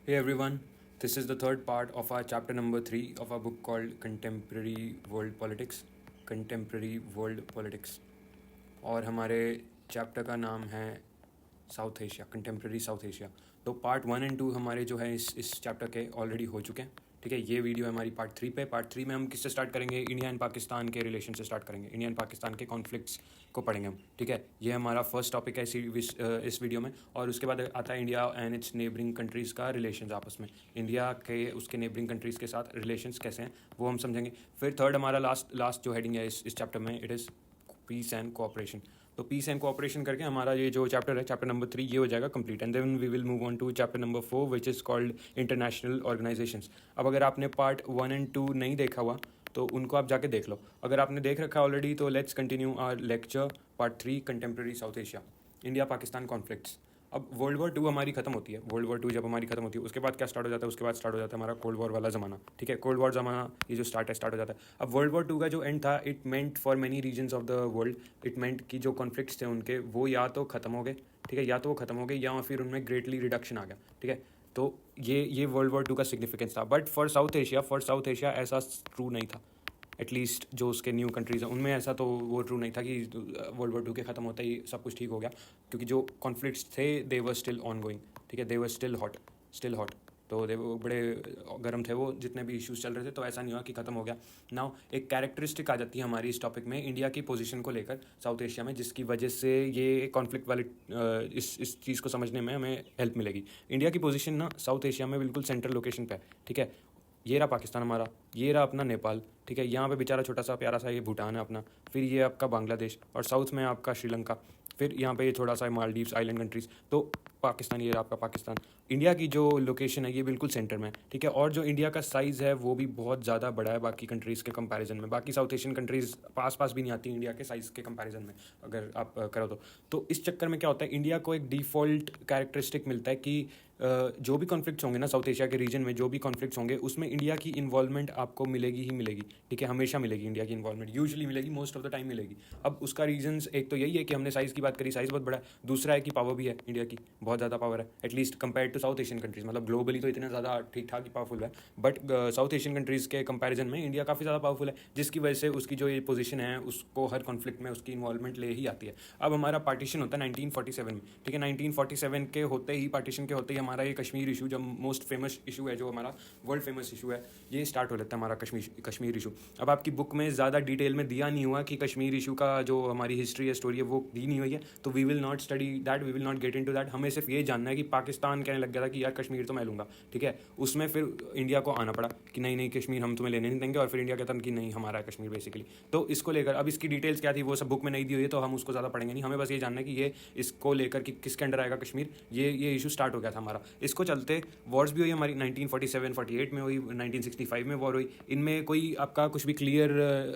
Hey everyone, this is the third part of our chapter number 3 of our book called Contemporary World Politics. Contemporary World Politics. और हमारे chapter का नाम है south Asia, contemporary South Asia. तो part 1 और 2 हमारे जो है इस चैप्टर के ऑलरेडी हो चुके हैं। ठीक है, ये वीडियो है हमारी पार्ट 3 पे। पार्ट 3 में हम किससे स्टार्ट करेंगे? इंडिया एंड पाकिस्तान के रिलेशन से स्टार्ट करेंगे। इंडिया एंड पाकिस्तान के कॉन्फ्लिक्ट्स को पढ़ेंगे हम। ठीक है, ये हमारा फर्स्ट टॉपिक है इस वीडियो में। और उसके बाद आता है India and it's neighbouring countries का रिलेशन आपस में। इंडिया के उसके नेबरिंग कंट्रीज़ के साथ रिलेशंस कैसे हैं वो हम समझेंगे। फिर थर्ड हमारा लास्ट जो हेडिंग है इस चैप्टर में, it is piece and cooperation. तो पीस एंड कोऑपरेशन करके हमारा ये जो चैप्टर है, चैप्टर नंबर 3, ये हो जाएगा complete. And then we will move on to chapter number 4 which is called international organisations. अब अगर आपने पार्ट 1 और 2 नहीं देखा हुआ तो उनको आप जाके देख लो। अगर आपने देख रखा ऑलरेडी तो let's continue our lecture part 3 contemporary South Asia, India Pakistan conflicts. अब वर्ल्ड वॉर 2 हमारी खत्म होती है। वर्ल्ड वॉर 2 जब हमारी खत्म होती है उसके बाद क्या स्टार्ट हो जाता है? उसके बाद स्टार्ट हो जाता है हमारा कोल्ड वॉर वाला ज़माना। ठीक है, कोल्ड वॉर ज़माना ये जो स्टार्ट हो जाता है। अब वर्ल्ड वॉर 2 का जो एंड था, it meant for many regions of the world, it meant कि जो कॉन्फ्लिक्ट्स थे उनके वो या तो ख़त्म हो गए। ठीक है, या तो वो ख़त्म हो गए या फिर उनमें ग्रेटली रिडक्शन आ गया। ठीक है, तो ये वर्ल्ड वॉर 2 का सिग्निफिकेंस था। बट फॉर साउथ एशिया ऐसा ट्रू नहीं था। एटलीस्ट जो उसके न्यू कंट्रीज़ हैं उनमें ऐसा तो वो ट्रू नहीं था कि वर्ल्ड वॉर 2 के ख़त्म होते ही सब कुछ ठीक हो गया, क्योंकि जो कॉन्फ्लिक्ट्स थे दे वर स्टिल ऑन गोइंग। ठीक है, दे वर स्टिल हॉट। तो दे वो बड़े गर्म थे, वो जितने भी इश्यूज चल रहे थे। तो ऐसा नहीं हुआ कि ख़त्म हो गया। नाउ एक कैरेक्टरिस्टिक आ जाती है हमारी इस टॉपिक में, इंडिया की पोजीशन को लेकर साउथ एशिया में, जिसकी वजह से ये कॉन्फ्लिक्ट वाले इस चीज़ को समझने में हमें हेल्प मिलेगी। इंडिया की पोजीशन ना साउथ एशिया में बिल्कुल सेंट्रल लोकेशन पे है। ठीक है, ये रहा पाकिस्तान हमारा, ये रहा अपना नेपाल। ठीक है, यहाँ पे बेचारा छोटा सा प्यारा सा ये भूटान है अपना। फिर ये आपका बांग्लादेश, और साउथ में आपका श्रीलंका। फिर यहाँ पे ये थोड़ा सा मालदीव्स आइलैंड कंट्रीज़। तो पाकिस्तान, ये रहा आपका पाकिस्तान। इंडिया की जो लोकेशन है ये बिल्कुल सेंटर में है। ठीक है, और जो इंडिया का साइज़ है वो भी बहुत ज़्यादा बड़ा है बाकी कंट्रीज़ के कंपैरिजन में। बाकी साउथ एशियन कंट्रीज़ पास भी नहीं आती इंडिया के साइज़ के कंपैरिजन में अगर आप करो तो इस चक्कर में क्या होता है, इंडिया को एक डिफ़ॉल्ट कैरेक्टरिस्टिक मिलता है कि जो भी कॉन्फ्लिक्ट्स होंगे ना साउथ एशिया के रीजन में, जो भी कॉन्फ्लिक्ट्स होंगे उसमें इंडिया की इन्वॉल्वमेंट आपको मिलेगी ही मिलेगी। ठीक है, हमेशा मिलेगी इंडिया की इन्वॉल्वमेंट, यूजुअली मिलेगी, मोस्ट ऑफ द टाइम मिलेगी। अब उसका रीजंस एक तो यही है कि हमने साइज़ की बात करी, साइज़ बहुत बड़ा है। दूसरा है कि पावर भी है इंडिया की, बहुत ज़्यादा पावर है, at least compare to South Asian countries. मतलब ग्लोबली तो इतना ज़्यादा ठीक ठाक ही पावरफुल है, बट साउथ एशियन कंट्रीज़ के कंपेरिजन में इंडिया काफ़ी ज़्यादा पावरफुल है, जिसकी वजह से उसकी जो ये पोजीशन है उसको हर कॉन्फ्लिक्ट में उसकी इन्वॉल्वमेंट ले ही आती है। अब हमारा पार्टीशन होता है 1947 में। ठीक है, 1947 के होते ही, पार्टीशन के होते ही हमारा ये कश्मीर इशू, जो मोस्ट फेमस इशू है, जो हमारा वर्ल्ड फेमस इशू है, ये स्टार्ट हो जाता है हमारा कश्मीर इशू। अब आपकी बुक में ज़्यादा डिटेल में दिया नहीं हुआ कि कश्मीर इशू का जो हमारी हिस्ट्री है, स्टोरी है, वो दी नहीं हुई है। तो we will not study that, we will not get in to that. हमें सिर्फ ये जानना है कि पाकिस्तान कहने लग गया था कि यार कश्मीर तो मैं लूँगा। ठीक है, उसमें फिर इंडिया को आना पड़ा कि नहीं नहीं कश्मीर हम तुम्हें लेने नहीं देंगे, और फिर इंडिया कहता कि नहीं हमारा है कश्मीर बेसिकली। तो इसको लेकर अब इसकी डिटेल्स क्या थी वो सब बुक में नहीं दी हुई है, तो हम उसको ज़्यादा पढ़ेंगे नहीं। हमें बस ये जानना है कि ये इसको लेकर कि किसके अंडर आएगा कश्मीर, ये इशू स्टार्ट हो गया था हमारा। इसको चलते वॉर्स भी हुई हमारी, 1947-48 में हुई, 1965 में वॉर हुई। इनमें कोई आपका कुछ भी क्लियर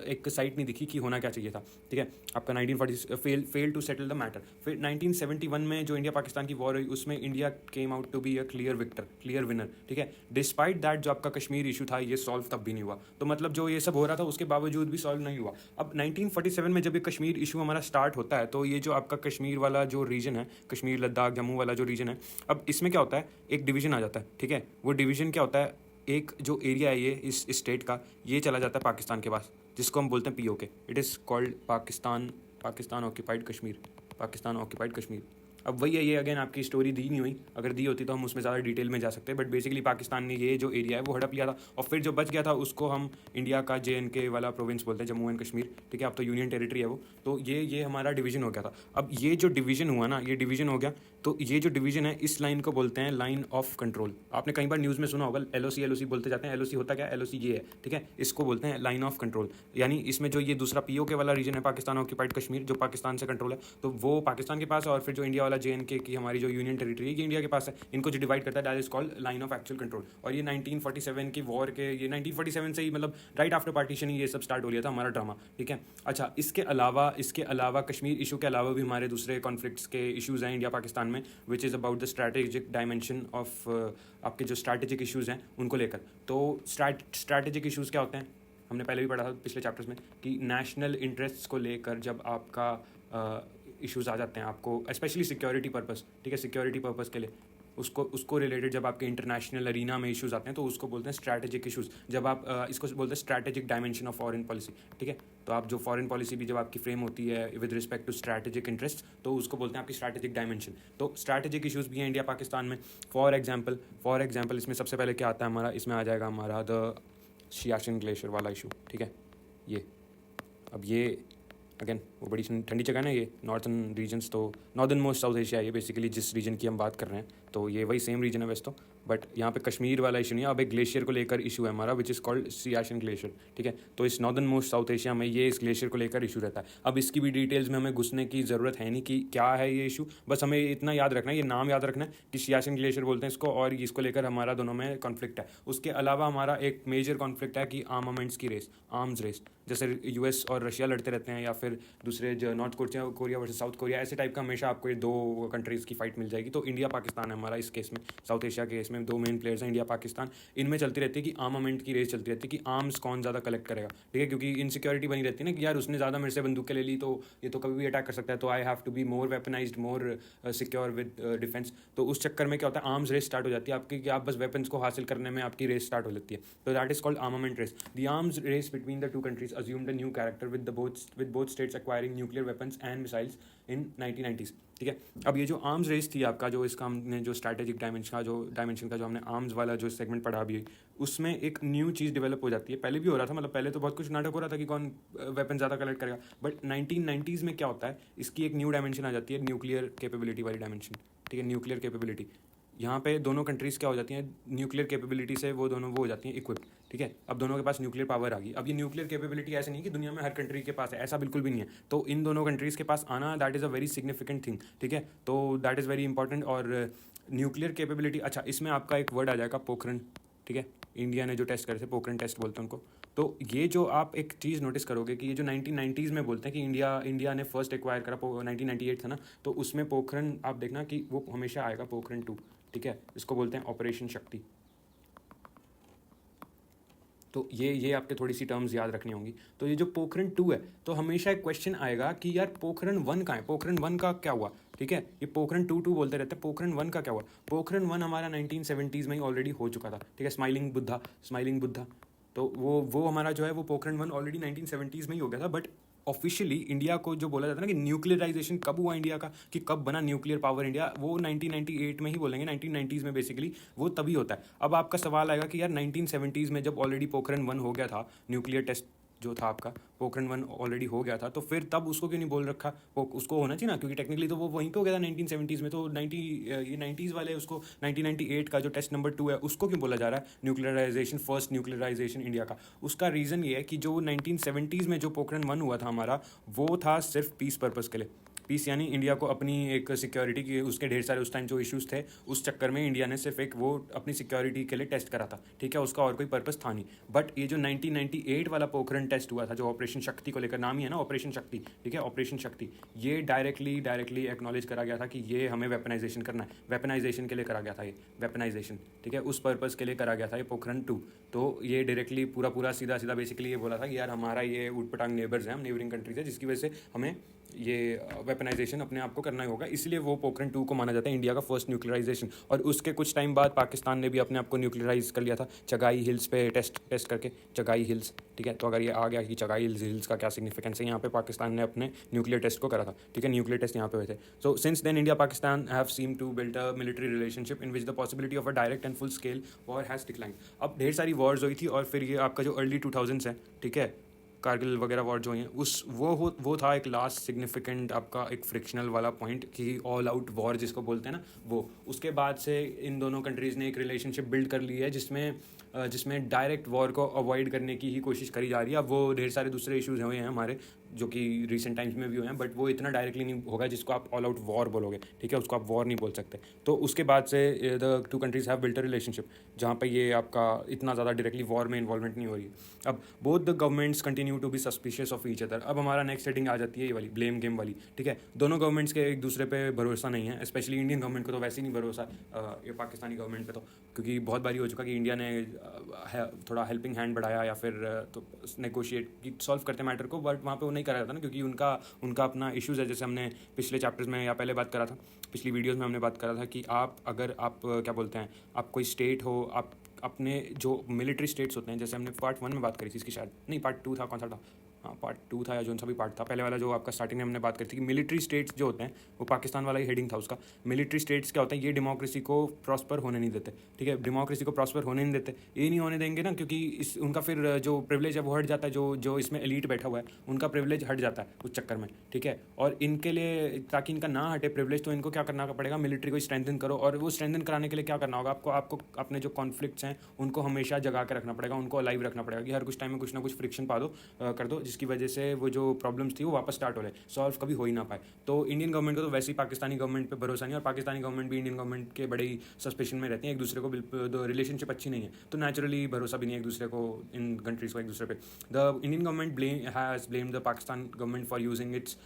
एक साइट नहीं दिखी कि होना क्या चाहिए था। ठीक है, आपका 1940 fail to settle the matter. फिर 1971 में जो इंडिया पाकिस्तान की वॉर हुई उसमें India came out to be a clear victor, clear winner. ठीक है, डिस्पाइट दैट जो आपका कश्मीर इशू था ये सॉल्व तब भी नहीं हुआ। तो मतलब जो ये सब हो रहा था उसके बावजूद भी सॉल्व नहीं हुआ। अब 1947 में जब ये कश्मीर इशू हमारा स्टार्ट होता है, तो ये जो आपका कश्मीर वाला जो रीजन है, कश्मीर लद्दाख जम्मू वाला जो रीजन है, अब इसमें क्या होता है, एक डिवीजन आ जाता है। ठीक है, वो डिवीजन क्या होता है, एक जो एरिया है ये इस स्टेट का, ये चला जाता है पाकिस्तान के पास, जिसको हम बोलते हैं PoK. It is called Pakistan occupied Kashmir, Pakistan occupied Kashmir. अब वही है, ये अगेन आपकी स्टोरी दी नहीं हुई, अगर दी होती तो हम उसमें ज़्यादा डिटेल में जा सकते हैं। बट बेसिकली पाकिस्तान ने ये जो एरिया है वो हड़प लिया था, और फिर जो बच गया था उसको हम इंडिया का JNK वाला प्रोविंस बोलते हैं, जम्मू एंड कश्मीर। ठीक है, अब तो यूनियन टेरिटरी है वो। तो ये हमारा डिवीजन हो गया था। अब ये जो डिवीजन हुआ ना, ये डिवीजन हो गया, तो ये जो डिवीजन है इस लाइन को बोलते हैं लाइन ऑफ कंट्रोल। आपने कई बार न्यूज़ में सुना होगा LOC बोलते जाते हैं। LOC होता क्या है? LOC ये है। ठीक है, इसको बोलते हैं लाइन ऑफ कंट्रोल। यानी इसमें जो ये दूसरा POK वाला रीजन है, पाकिस्तान ऑक्यूपाइड कश्मीर, जो पाकिस्तान से कंट्रोल है, तो वो पाकिस्तान के पास है। और फिर जो इंडिया वाला JNK की हमारी जो यूनियन टेरिटरी है ये इंडिया के पास है। इनको जो डिवाइड करता है that is called line of actual control. और ये 1947 की वॉर के, ये 1947 से ही, मतलब राइट आफ्टर पार्टीशन ही ये सब स्टार्ट हो लिया था हमारा ड्रामा। ठीक है, अच्छा, इसके अलावा कश्मीर इशू के अलावा भी हमारे दूसरे कॉन्फ्लिक्ट्स के इशूज़ हैं इंडिया पाकिस्तान में, which is about the strategic dimension of आपके जो स्ट्रैटेजिक इशूज़ हैं उनको लेकर। तो स्ट्रैटेजिक इशूज़ क्या होते हैं, हमने पहले भी पढ़ा था पिछले चैप्टर्स में, कि नेशनल इंटरेस्ट्स को लेकर जब आपका इश्यूज़ आ जाते हैं आपको, स्पेशली सिक्योरिटी पर्पस। ठीक है, सिक्योरिटी पर्पस के लिए उसको उसको रिलेटेड जब आपके इंटरनेशनल अरीना में इश्यूज़ आते हैं तो उसको बोलते हैं स्ट्रैटेजिक इश्यूज़। जब आप इसको बोलते हैं strategic dimension of foreign policy, ठीक है। तो आप जो फॉरेन पॉलिसी भी जब आपकी फ्रेम होती है with respect to strategic interest, तो उसको बोलते हैं आपकी स्ट्रैटेजिक डायमेंशन। तो स्ट्रैटेजिक इश्यूज़ भी हैं इंडिया पाकिस्तान में। फॉर एग्जाम्पल इसमें सबसे पहले क्या आता है हमारा, इसमें आ जाएगा हमारा द सियाचिन ग्लेशियर वाला इशू, ठीक है। ये अब ये अगेन वो बड़ी ठंडी जगह ना, ये नॉर्थन रीजन्स, तो नॉर्दर्न मोस्ट साउथ एशिया, ये बेसिकली जिस रीजन की हम बात कर रहे हैं तो ये वही सेम रीजन है वैसे तो, बट यहाँ पे कश्मीर वाला इशू नहीं है। अब एक ग्लेशियर को लेकर इशू है हमारा विच इज़ कॉल्ड सियाचिन ग्लेशियर, ठीक है। तो इस नॉर्दर्न मोस्ट साउथ एशिया में ये इस ग्लेशियर को लेकर इशू रहता है। अब इसकी भी डिटेल्स में हमें घुसने की ज़रूरत है नहीं कि क्या है ये इशू, बस हमें इतना याद रखना है, ये नाम याद रखना है कि सियाचिन ग्लेशियर बोलते हैं इसको, और इसको लेकर हमारा दोनों में कॉन्फ्लिक्ट है। उसके अलावा हमारा एक मेजर कॉन्फ्लिक्ट है कि आर्मामेंट्स की रेस, आर्म्स रेस, जैसे यूएस और रशिया लड़ते रहते हैं, या फिर दूसरे जो north Korea versus south Korea, ऐसे टाइप का हमेशा आपको ये दो कंट्रीज़ की फाइट मिल जाएगी। तो इंडिया पाकिस्तान है हमारा इस केस में, साउथ एशिया के केस में दो मेन प्लेयर्स हैं इंडिया पाकिस्तान। इनमें चलती रहती है कि आर्मामेंट की रेस चलती रहती है कि आर्म्स कौन ज़्यादा कलेक्ट करेगा, ठीक है। क्योंकि इनसिक्योरिटी बनी रहती है ना कि यार उसने ज़्यादा मेरे से बंदूकें ले ली तो ये तो कभी भी अटैक कर सकता है, तो I have to be more weaponised, more secure with defence. तो उस चक्कर में क्या होता है, आर्म्स रेस स्टार्ट हो जाती है आपकी, कि आप बस वेपन्स को हासिल करने में आपकी रेस स्टार्ट हो जाती है। तो that is called armament race. The arms race between the two countries assumed a new character with both states acquiring nuclear weapons and missiles in 1990s, ठीक है। अब ये जो आर्म्स रेस थी आपका, जो इसका हमने जो स्ट्रैटेजिक डायमेंशन का जो हमने आर्म्स वाला जो सेगमेंट पढ़ा अभी, उसमें एक न्यू चीज़ डेवलप हो जाती है। पहले भी हो रहा था, मतलब पहले तो बहुत कुछ नाटक हो रहा था कि कौन वेपन ज़्यादा कलेक्ट करेगा, बट 1990s में क्या होता है, इसकी एक न्यू डायमेंशन आ जाती है, न्यूक्लियर कैपेबिलिटी वाली डायमेंशन, ठीक है। न्यूक्लियर कैपेबिलिटी, यहाँ पे दोनों कंट्रीज़ क्या हो जाती हैं, न्यूक्लियर कैपेबिलिटी से वो दोनों वो हो जाती हैं इक्विप, ठीक है। अब दोनों के पास न्यूक्लियर पावर आ गई। अब ये न्यूक्लियर कैपेबिलिटी ऐसे नहीं कि दुनिया में हर कंट्री के पास है, ऐसा बिल्कुल भी नहीं है। तो इन दोनों कंट्रीज़ के पास आना, that is a very significant thing, ठीक है। तो दैट इज़ वेरी इंपॉर्टेंट। और न्यूक्लियर कैपेबिलिटी, अच्छा इसमें आपका एक वर्ड आ जाएगा पोखरण, ठीक है। इंडिया ने जो टेस्ट करे थे पोखरण टेस्ट बोलते हैं उनको। तो ये जो आप एक चीज़ नोटिस करोगे कि ये जो 1990s में बोलते हैं कि इंडिया ने फर्स्ट एक्वायर करा, 1998 था ना, तो उसमें पोखरण आप देखना कि वो हमेशा आएगा पोखरण 2, ठीक है। इसको बोलते हैं ऑपरेशन शक्ति। तो ये आपके थोड़ी सी टर्म्स याद रखनी होंगी। तो ये जो पोखरण 2 है, तो हमेशा एक क्वेश्चन आएगा कि यार पोखरण 1 कहाँ है, पोखरण 1 का क्या हुआ, ठीक है। ये पोखरण 2 बोलते रहते हैं, पोखरण 1 का क्या हुआ। पोखरण 1 हमारा 1970s में ही ऑलरेडी हो चुका था, ठीक है। स्माइलिंग बुद्धा, तो वो हमारा जो है वो पोखरण 1 ऑलरेडी 1970s में ही हो गया था। बट ऑफिशियली इंडिया को जो बोला जाता है ना कि न्यूक्लियराइजेशन कब हुआ इंडिया का, कि कब बना न्यूक्लियर पावर इंडिया, वो 1998 में ही बोलेंगे, 1990s में बेसिकली वो तभी होता है। अब आपका सवाल आएगा कि यार 1970s में जब ऑलरेडी पोखरण 1 हो गया था, न्यूक्लियर टेस्ट जो था आपका पोखरण 1 ऑलरेडी हो गया था, तो फिर तब उसको क्यों नहीं बोल रखा, उसको होना चाहिए ना, क्योंकि टेक्निकली तो वो वहीं पे हो गया था 1970s में। तो 90s वाले उसको 1998 का जो टेस्ट नंबर 2 है उसको क्यों बोला जा रहा है न्यूक्लियराइजेशन, फर्स्ट न्यूक्लियराइजेशन इंडिया का। उसका रीज़न ये है कि जो 1970s में जो पोखरण 1 हुआ था हमारा, वो था सिर्फ पीस पर्पज़ के लिए। पीस यानी इंडिया को अपनी एक सिक्योरिटी की, उसके ढेर सारे उस टाइम जो इश्यूज़ थे, उस चक्कर में इंडिया ने सिर्फ एक वो अपनी सिक्योरिटी के लिए टेस्ट करा था, ठीक है। उसका और कोई पर्पस था नहीं। बट ये जो 1998 वाला पोखरण टेस्ट हुआ था, जो ऑपरेशन शक्ति को लेकर, नाम ही है ना ऑपरेशन शक्ति, ठीक है, ऑपरेशन शक्ति, ये डायरेक्टली एक्नॉलेज करा गया था कि ये हमें वेपनाइजेशन करना है, वेपनाइजेशन के लिए करा गया था ये वेपनाइजेशन, ठीक है। उस पर्पज़ के लिए करा गया था ये पोखरण 2। तो ये डायरेक्टली पूरा सीधा बेसिकली ये बोला था कि यार हमारा ये ऊटपटांग नेबर्स हैं, हम नेबरिंग कंट्रीज है, जिसकी वजह से हमें ये वेपनाइजेशन अपने आप को करना ही होगा। इसलिए वो पोखरण 2 को माना जाता है इंडिया का फर्स्ट न्यूक्लियराइजेशन। और उसके कुछ टाइम बाद पाकिस्तान ने भी अपने आप को न्यूक्लियराइज कर लिया था चगाई हिल्स पे टेस्ट करके, चगाई हिल्स, ठीक है। तो अगर ये आ गया कि चगाई हिल्स का क्या सिग्निफिकेंस है, यहाँ पे पाकिस्तान ने अपने न्यूक्लियर टेस्ट को करा था, ठीक है। न्यूक्लियर टेस्ट यहाँ पे हुए थे। So since then India Pakistan have seem to build a military relationship in which the possibility of a direct and full scale war has decline. अब ढेर सारी वॉर्स हुई थी, और फिर ये आपका जो अर्ली 2000s है, ठीक है, कारगिल वगैरह वॉर जो हैं, वो था एक लास्ट सिग्निफिकेंट आपका एक फ्रिक्शनल वाला पॉइंट कि ऑल आउट वॉर जिसको बोलते हैं ना वो। उसके बाद से इन दोनों कंट्रीज़ ने एक रिलेशनशिप बिल्ड कर ली है जिसमें डायरेक्ट वॉर को अवॉइड करने की ही कोशिश करी जा रही है। अब वो ढेर सारे दूसरे इश्यूज़ हुए हैं हमारे, जो कि रिसेंट टाइम्स में भी हुए हैं, बट वो इतना डायरेक्टली नहीं होगा जिसको आप ऑल आउट वॉर बोलोगे, ठीक है। उसको आप वॉर नहीं बोल सकते। तो उसके बाद से the two countries have built a relationship जहाँ पे ये आपका इतना ज़्यादा डायरेक्टली वॉर में इन्वॉल्वमेंट नहीं हो रही है। अब both the governments continue continue to be suspicious of each other. अब हमारा नेक्स्ट हेडिंग आ जाती है ये वाली, ब्लेम गेम वाली, ठीक है। दोनों गवर्नमेंट्स के एक दूसरे पे भरोसा नहीं है, स्पेशली इंडियन गवर्नमेंट को तो वैसे ही नहीं भरोसा ये पाकिस्तानी गवर्नमेंट पे, तो क्योंकि बहुत बारी हो चुका कि इंडिया ने थोड़ा हेल्पिंग हैंड बढ़ाया या फिर तो नेगोशिएट की सॉल्व करते मैटर को, बट वहाँ पे वो नहीं करा जाता ना, क्योंकि उनका उनका अपना इश्यूज़ है। जैसे हमने पिछले चैप्टर्स में या पहले बात करा था, पिछली वीडियोज़ में हमने बात करा था कि आप अगर आप क्या बोलते हैं, आप कोई स्टेट हो, आप अपने जो मिलिट्री स्टेट्स होते हैं, जैसे हमने पार्ट 1 में बात करी थी इसकी, शायद नहीं पार्ट 2 था, कौन सा था, हाँ पार्ट 2 था या जो सा भी पार्ट था, पहले वाला जो आपका स्टार्टिंग में हमने बात करी थी कि मिलिट्री स्टेट्स जो होते हैं, वो पाकिस्तान वाला ही हेडिंग था उसका। मिलिट्री स्टेट्स क्या होते हैं, ये डेमोक्रेसी को प्रॉस्पर होने नहीं देते, ठीक है। डेमोक्रेसी को प्रॉस्पर होने नहीं देते, ये नहीं होने देंगे ना, क्योंकि इस उनका फिर जो प्रिविलेज है वो हट जाता है, जो जो इसमें एलीट बैठा हुआ है उनका प्रिविलेज हट जाता है उस चक्कर में, ठीक है। और इनके लिए, ताकि इनका ना हटे प्रिविलेज, तो इनको क्या करना पड़ेगा, मिलिट्री को स्ट्रेंथन करो। और वो स्ट्रेंथन कराने के लिए क्या करना होगा आपको, आपको अपने जो कॉन्फ्लिक्ट्स हैं उनको हमेशा जगा के रखना पड़ेगा, उनको अलाइव रखना पड़ेगा कि हर कुछ टाइम में कुछ ना कुछ फ्रिक्शन पा दो, कर दो, जिसकी वजह से वो जो प्रॉब्लम्स थी वो वापस स्टार्ट हो रहे, सॉल्व कभी हो ही ना पाए। तो इंडियन गवर्नमेंट को तो वैसे ही पाकिस्तानी गवर्नमेंट पे भरोसा नहीं, और पाकिस्तानी गवर्नमेंट भी इंडियन गवर्नमेंट के बड़े ही सस्पेशन में रहती है, एक दूसरे को बिल्कुल रिलेशनशिप अच्छी नहीं है, तो नेचुरली भरोसा भी नहीं है एक दूसरे को, इन कंट्रीज को एक दूसरे पे। The Indian government has blamed the Pakistan government for using its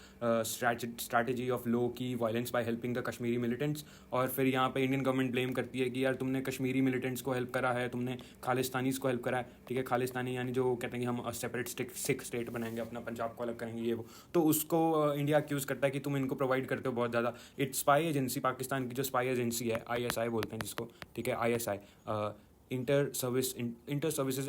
strategy of low key violence by helping the Kashmiri militants. और फिर यहाँ पे इंडियन गवर्नमेंट ब्लेम करती है कि यार तुमने कश्मीरी मिलिटेंट्स को हेल्प करा है, तुमने खालिस्तानीज़ को हेल्प करा है, ठीक है। खालिस्तानी यानी जो कहते हैं कि हम सेपरेट सिख स्टेट बनाएंगे, अपना पंजाब को अलग करेंगे, ये वो, तो उसको इंडिया एक्यूज़ करता है कि तुम इनको प्रोवाइड करते हो बहुत ज़्यादा। इट्स स्पाई एजेंसी, पाकिस्तान की जो स्पाई एजेंसी है, ISI बोलते हैं जिसको, ठीक है, ISI, इंटर सर्विसेज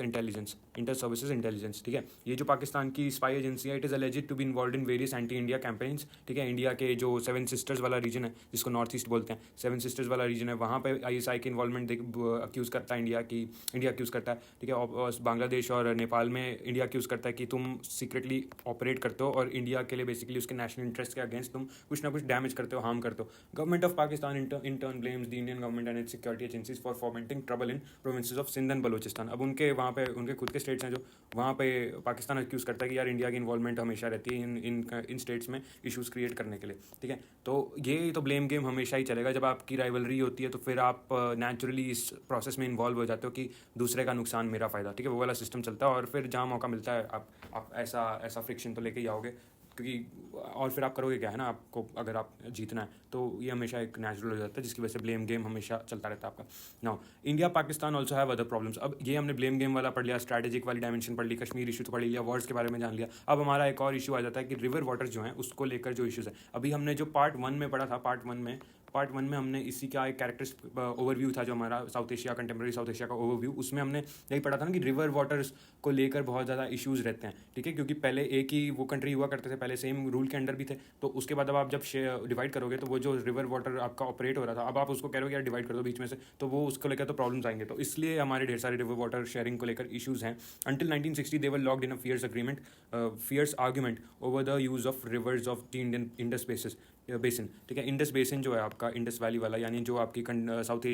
इंटेलिजेंस, ठीक है। ये जो पाकिस्तान की स्पाई एजेंसी है, it is alleged to be involve in various anti India campaigns, ठीक है। इंडिया के जो 7 सिस्टर्स वाला रीजन है, जिसको नॉर्थ ईस्ट बोलते हैं, 7 सिस्टर्स वाला रीजन है, वहाँ पे ISI की इन्वॉल्वमेंट अक्यूज़ करता है इंडिया अक्यूज़ करता है, ठीक है। और बांग्लादेश और नेपाल में इंडिया अक्यूज़ करता है कि तुम सीक्रेटली ऑपरेट करते हो और इंडिया के लिए बेसिकली उसके नेशनल इंटरेस्ट के अगेंस्ट तुम कुछ ना कुछ डैमेज करते हो, हार्म करते हो। Government of Pakistan in turn blames the Indian government and its security agencies for fomenting trouble in provinces of Sindh and Balochistan. अब उनके वहाँ पे उनके खुद के स्टेट्स हैं जो, वहाँ पे पाकिस्तान एक्यूज़ करता है कि यार इंडिया की इन्वॉल्वमेंट हमेशा रहती है इन स्टेट्स में इशूज़ क्रिएट करने के लिए, ठीक है। तो ये तो ब्लेम गेम हमेशा ही चलेगा। जब आपकी राइवलरी होती है तो फिर आप नेचुरली इस प्रोसेस में इन्वॉल्व हो जाते हो कि दूसरे का नुकसान मेरा फ़ायदा, ठीक है, वो वाला सिस्टम चलता है। और फिर जहाँ मौका मिलता है आप ऐसा फ्रिक्शन तो लेके ही आओगे, क्योंकि और फिर आप करोगे क्या, है ना, आपको अगर आप जीतना है तो ये हमेशा एक नेचुरल हो जाता है, जिसकी वजह से ब्लेम गेम हमेशा चलता रहता है आपका। Now India Pakistan also have other problems. अब ये हमने ब्लेम गेम वाला पढ़ लिया, स्ट्रैटेजिक वाली डायमेंशन पढ़ ली, कश्मीर इशू तो पढ़ लिया, वॉर्स के बारे में जान लिया। अब हमारा एक और इशू आ जाता है कि रिवर वाटर्स जो हैं उसको लेकर जो इशूज़ है, अभी हमने जो पार्ट 1 में पढ़ा था, पार्ट वन में हमने इसी का एक कैरेक्टर्स ओवरव्यू था जो हमारा south Asia, contemporary South Asia का ओवरव्यू, उसमें हमने यही पढ़ा था ना कि रिवर वाटर्स को लेकर बहुत ज़्यादा इश्यूज़ रहते हैं, ठीक है। क्योंकि पहले एक ही वो कंट्री हुआ करते थे, पहले सेम रूल के अंडर भी थे, तो उसके बाद अब आप जब डिवाइड करोगे तो वो जो रिवर वाटर आपका ऑपरेट हो रहा था, अब आप उसको कह रहे हो यार डिवाइड कर दो बीच में से, तो वो उसको लेकर तो प्रॉब्लम्स आएंगे। तो इसलिए हमारे ढेर सारे रिवर वाटर शेयरिंग को लेकर इशूज़ हैं। Until 1960 they were locked in a fierce argument over the use of reverse of the Indian Indus basin, ठीक है। इंडस बेसिन जो है आपका, इंडस वैली वाला, यानी जो आपकी साउथ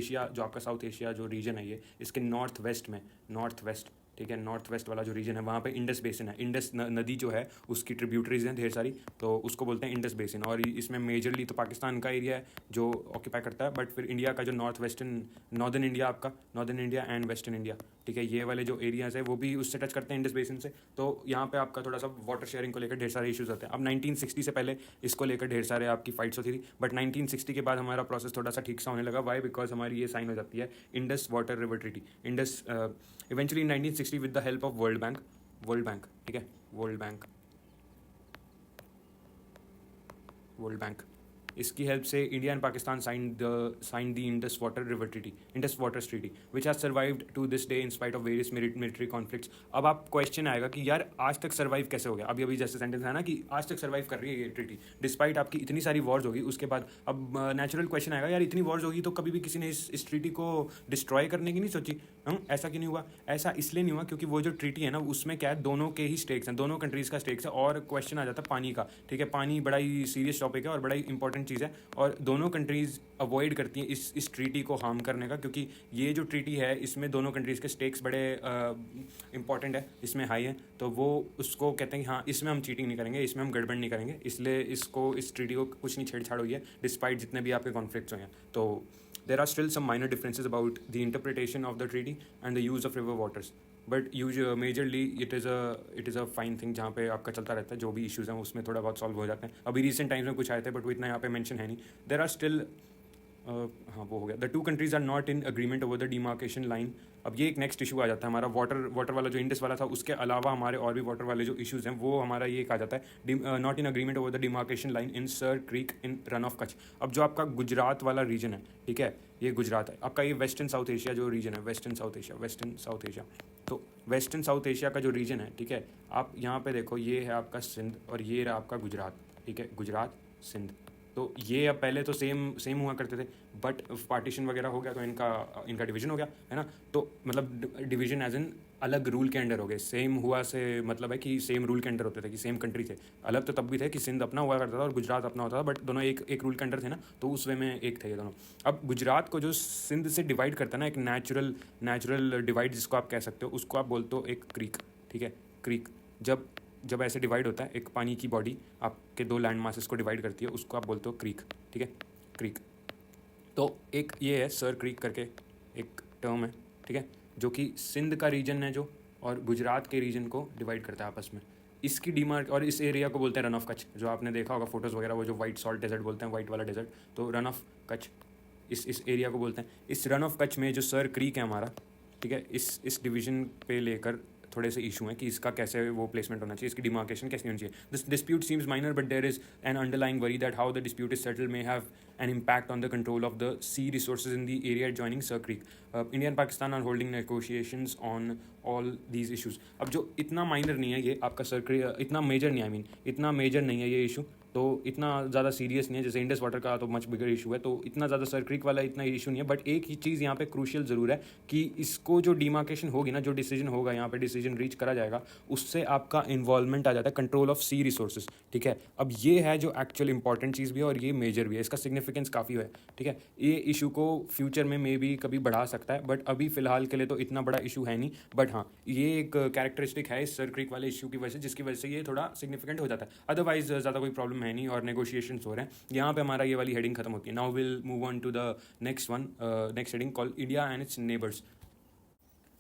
एशिया जो रीजन है, ये इसके नॉर्थ वेस्ट, ठीक है, नॉर्थ वेस्ट वाला जो रीजन है वहाँ पे इंडस बेसिन है। इंडस नदी जो है उसकी ट्रिब्यूटरीज हैं ढेर सारी, तो उसको बोलते हैं इंडस बेसिन। और इसमें मेजरली तो पाकिस्तान का एरिया है जो ऑक्यूपाई करता है, बट फिर इंडिया का जो northern India and western India, ठीक है, ये वाले जो एरियाज़ है वो भी उससे टच करते हैं इंडस बेसिन से। तो यहाँ पे आपका थोड़ा सा वाटर शेयरिंग को लेकर ढेर सारे इशूज़ होते हैं। अब 1960 से पहले इसको लेकर ढेर सारे आपकी फाइट्स होती थी, बट 1960 के बाद हमारा प्रोसेस थोड़ा सा ठीक सा होने लगा। वाई? बिकॉज हमारी ये साइन हो जाती है Indus water river treaty, Indus eventually 1960 with the help of World Bank, ठीक है, वर्ल्ड बैंक, इसकी हेल्प से India and Pakistan sign the Indus waters treaty which has survived to this day in spite of various military conflicts. अब आप question आएगा कि यार आज तक सर्वाइव कैसे हो गया, अभी जैसे सेंटेंस है ना कि आज तक सर्वाइव कर रही है ये ट्रीटी डिस्पाइट आपकी इतनी सारी वॉर्स होगी उसके बाद। अब नेचुरल क्वेश्चन आएगा, यार इतनी वॉर्स होगी तो कभी भी किसी ने इस ट्रीटी को डिस्ट्रॉय करने की नहीं सोची? ऐसा क्यों नहीं हुआ? ऐसा इसलिए नहीं हुआ क्योंकि वो जो ट्रीटी है ना उसमें क्या है, दोनों के ही स्टेक्स हैं, दोनों कंट्रीज़ का स्टेक्स है। और क्वेश्चन आ जाता है पानी का, ठीक है, पानी बड़ा ही सीरियस टॉपिक है और बड़ा ही इंपॉर्टेंट चीज़ है, और दोनों कंट्रीज़ अवॉइड करती हैं इस ट्रीटी को हार्म करने का, क्योंकि ये जो ट्रीटी है इसमें दोनों कंट्रीज़ के स्टेक्स बड़े इंपॉर्टेंट है, इसमें हाई है, तो वो उसको कहते हैं कि हाँ इसमें हम चीटिंग नहीं करेंगे, इसमें हम गड़बड़ नहीं करेंगे, इसलिए इस ट्रीटी को कुछ नहीं छेड़छाड़ हुई है डिस्पाइट जितने भी आपके कॉन्फ्लिक्ट्स हुए हैं। तो there are still some minor differences about the interpretation of the treaty and the use of river waters, but majorly it is a fine thing जहाँ पे आपका चलता रहता है, जो भी इश्यूज़ हैं उसमें थोड़ा बहुत सॉल्व हो जाते हैं. अभी रिसेंट टाइम्स में कुछ आए थे बट वो इतना यहाँ पे मेंशन है नहीं. देर आर स्टिल हाँ वो हो गया. The two countries are not in agreement over the demarcation line. अब ये एक नेक्स्ट इशू आ जाता है हमारा. वाटर वाला जो इंडस वाला था, उसके अलावा हमारे और भी वाटर वाले जो इश्यूज़ हैं वो हमारा ये कहा जाता है not in agreement over the demarcation line in sir creek in run of Kutch. अब जो आपका गुजरात वाला रीजन है, ठीक है, ये गुजरात है आपका. ये वेस्टर्न साउथ एशिया जो रीजन है, वेस्टर्न साउथ एशिया. तो वेस्टर्न साउथ एशिया का जो रीजन है, ठीक है, आप यहाँ पे देखो, ये है आपका सिंध और ये रहा आपका गुजरात. ठीक है, गुजरात सिंध. तो ये अब पहले तो सेम सेम हुआ करते थे, बट पार्टीशन वगैरह हो गया तो इनका डिवीजन हो गया, है ना. तो मतलब डिवीजन एज इन अलग रूल के अंडर हो गए. सेम हुआ से मतलब है कि सेम रूल के अंडर होते थे, कि सेम कंट्री थे. अलग तो तब भी थे कि सिंध अपना हुआ करता था और गुजरात अपना होता था, बट दोनों एक रूल के अंडर थे ना, तो उस वे में एक थे ये दोनों. अब गुजरात को जो सिंध से डिवाइड करता है ना, एक नेचुरल डिवाइड जिसको आप कह सकते हो, उसको आप बोलते हो एक क्रीक. ठीक है, क्रीक. जब ऐसे डिवाइड होता है, एक पानी की बॉडी आपके दो लैंड मासेस को डिवाइड करती है, उसको आप बोलते हो क्रीक. ठीक है, क्रीक. तो एक ये है सर क्रीक करके एक टर्म है, ठीक है, जो कि सिंध का रीजन है जो, और गुजरात के रीजन को डिवाइड करता है आपस में. इसकी डीमार्क, और इस एरिया को बोलते हैं रन ऑफ कच्छ. जो आपने देखा होगा फोटोज़ वगैरह, वो जो वाइट सॉल्ट डेजर्ट बोलते हैं, वाइट वाला डेजर्ट, तो रन ऑफ कच्छ इस एरिया को बोलते हैं. इस रन ऑफ कच्छ में जो सर क्रीक है हमारा, ठीक है, इस डिवीजन पे लेकर थोड़े से इशू हैं कि इसका कैसे वो प्लेसमेंट होना चाहिए, इसकी डिमार्केशन कैसे होनी चाहिए. This dispute seems minor but there is an underlying worry that how the dispute is settled may have an impact on the control of the sea resources in the area adjoining Sir Creek. India and Pakistan are holding negotiations on all these issues. अब जो इतना minor नहीं है ये आपका sir creek, इतना major नहीं, I mean इतना मेजर नहीं है ये इशू, तो इतना ज़्यादा सीरियस नहीं है. जैसे इंडस वाटर का तो मच बिगर इशू है, तो इतना ज़्यादा सर क्रीक वाला इतना इशू नहीं है. बट एक ही चीज़ यहाँ पे क्रूशियल ज़रूर है कि इसको जो डिमार्केशन होगी ना, जो डिसीजन होगा यहाँ पे, डिसीजन रीच करा जाएगा, उससे आपका इन्वॉल्वमेंट आ जाता है कंट्रोल ऑफ सी रिसोर्सेज. ठीक है, अब ये है जो एक्चुअल इंपॉर्टेंट चीज़ भी है और ये मेजर भी है, इसका सिग्निफिकेंस काफ़ी है. ठीक है, ये इशू को फ्यूचर में मे बी कभी बढ़ा सकता है, बट अभी फ़िलहाल के लिए तो इतना बड़ा इशू है नहीं. बट हाँ, ये एक कैरेक्टरिस्टिक है इस सर क्रीक वाले इशू की वजह से, जिसकी वजह से ये थोड़ा सिग्निफिकेंट हो जाता है. अदरवाइज ज़्यादा कोई प्रॉब्लम है नहीं और नेगोशिएशंस हो रहे हैं. यहाँ पे हमारा ये वाली हेडिंग खत्म होती है. Now will move on to the next heading call India and its neighbours.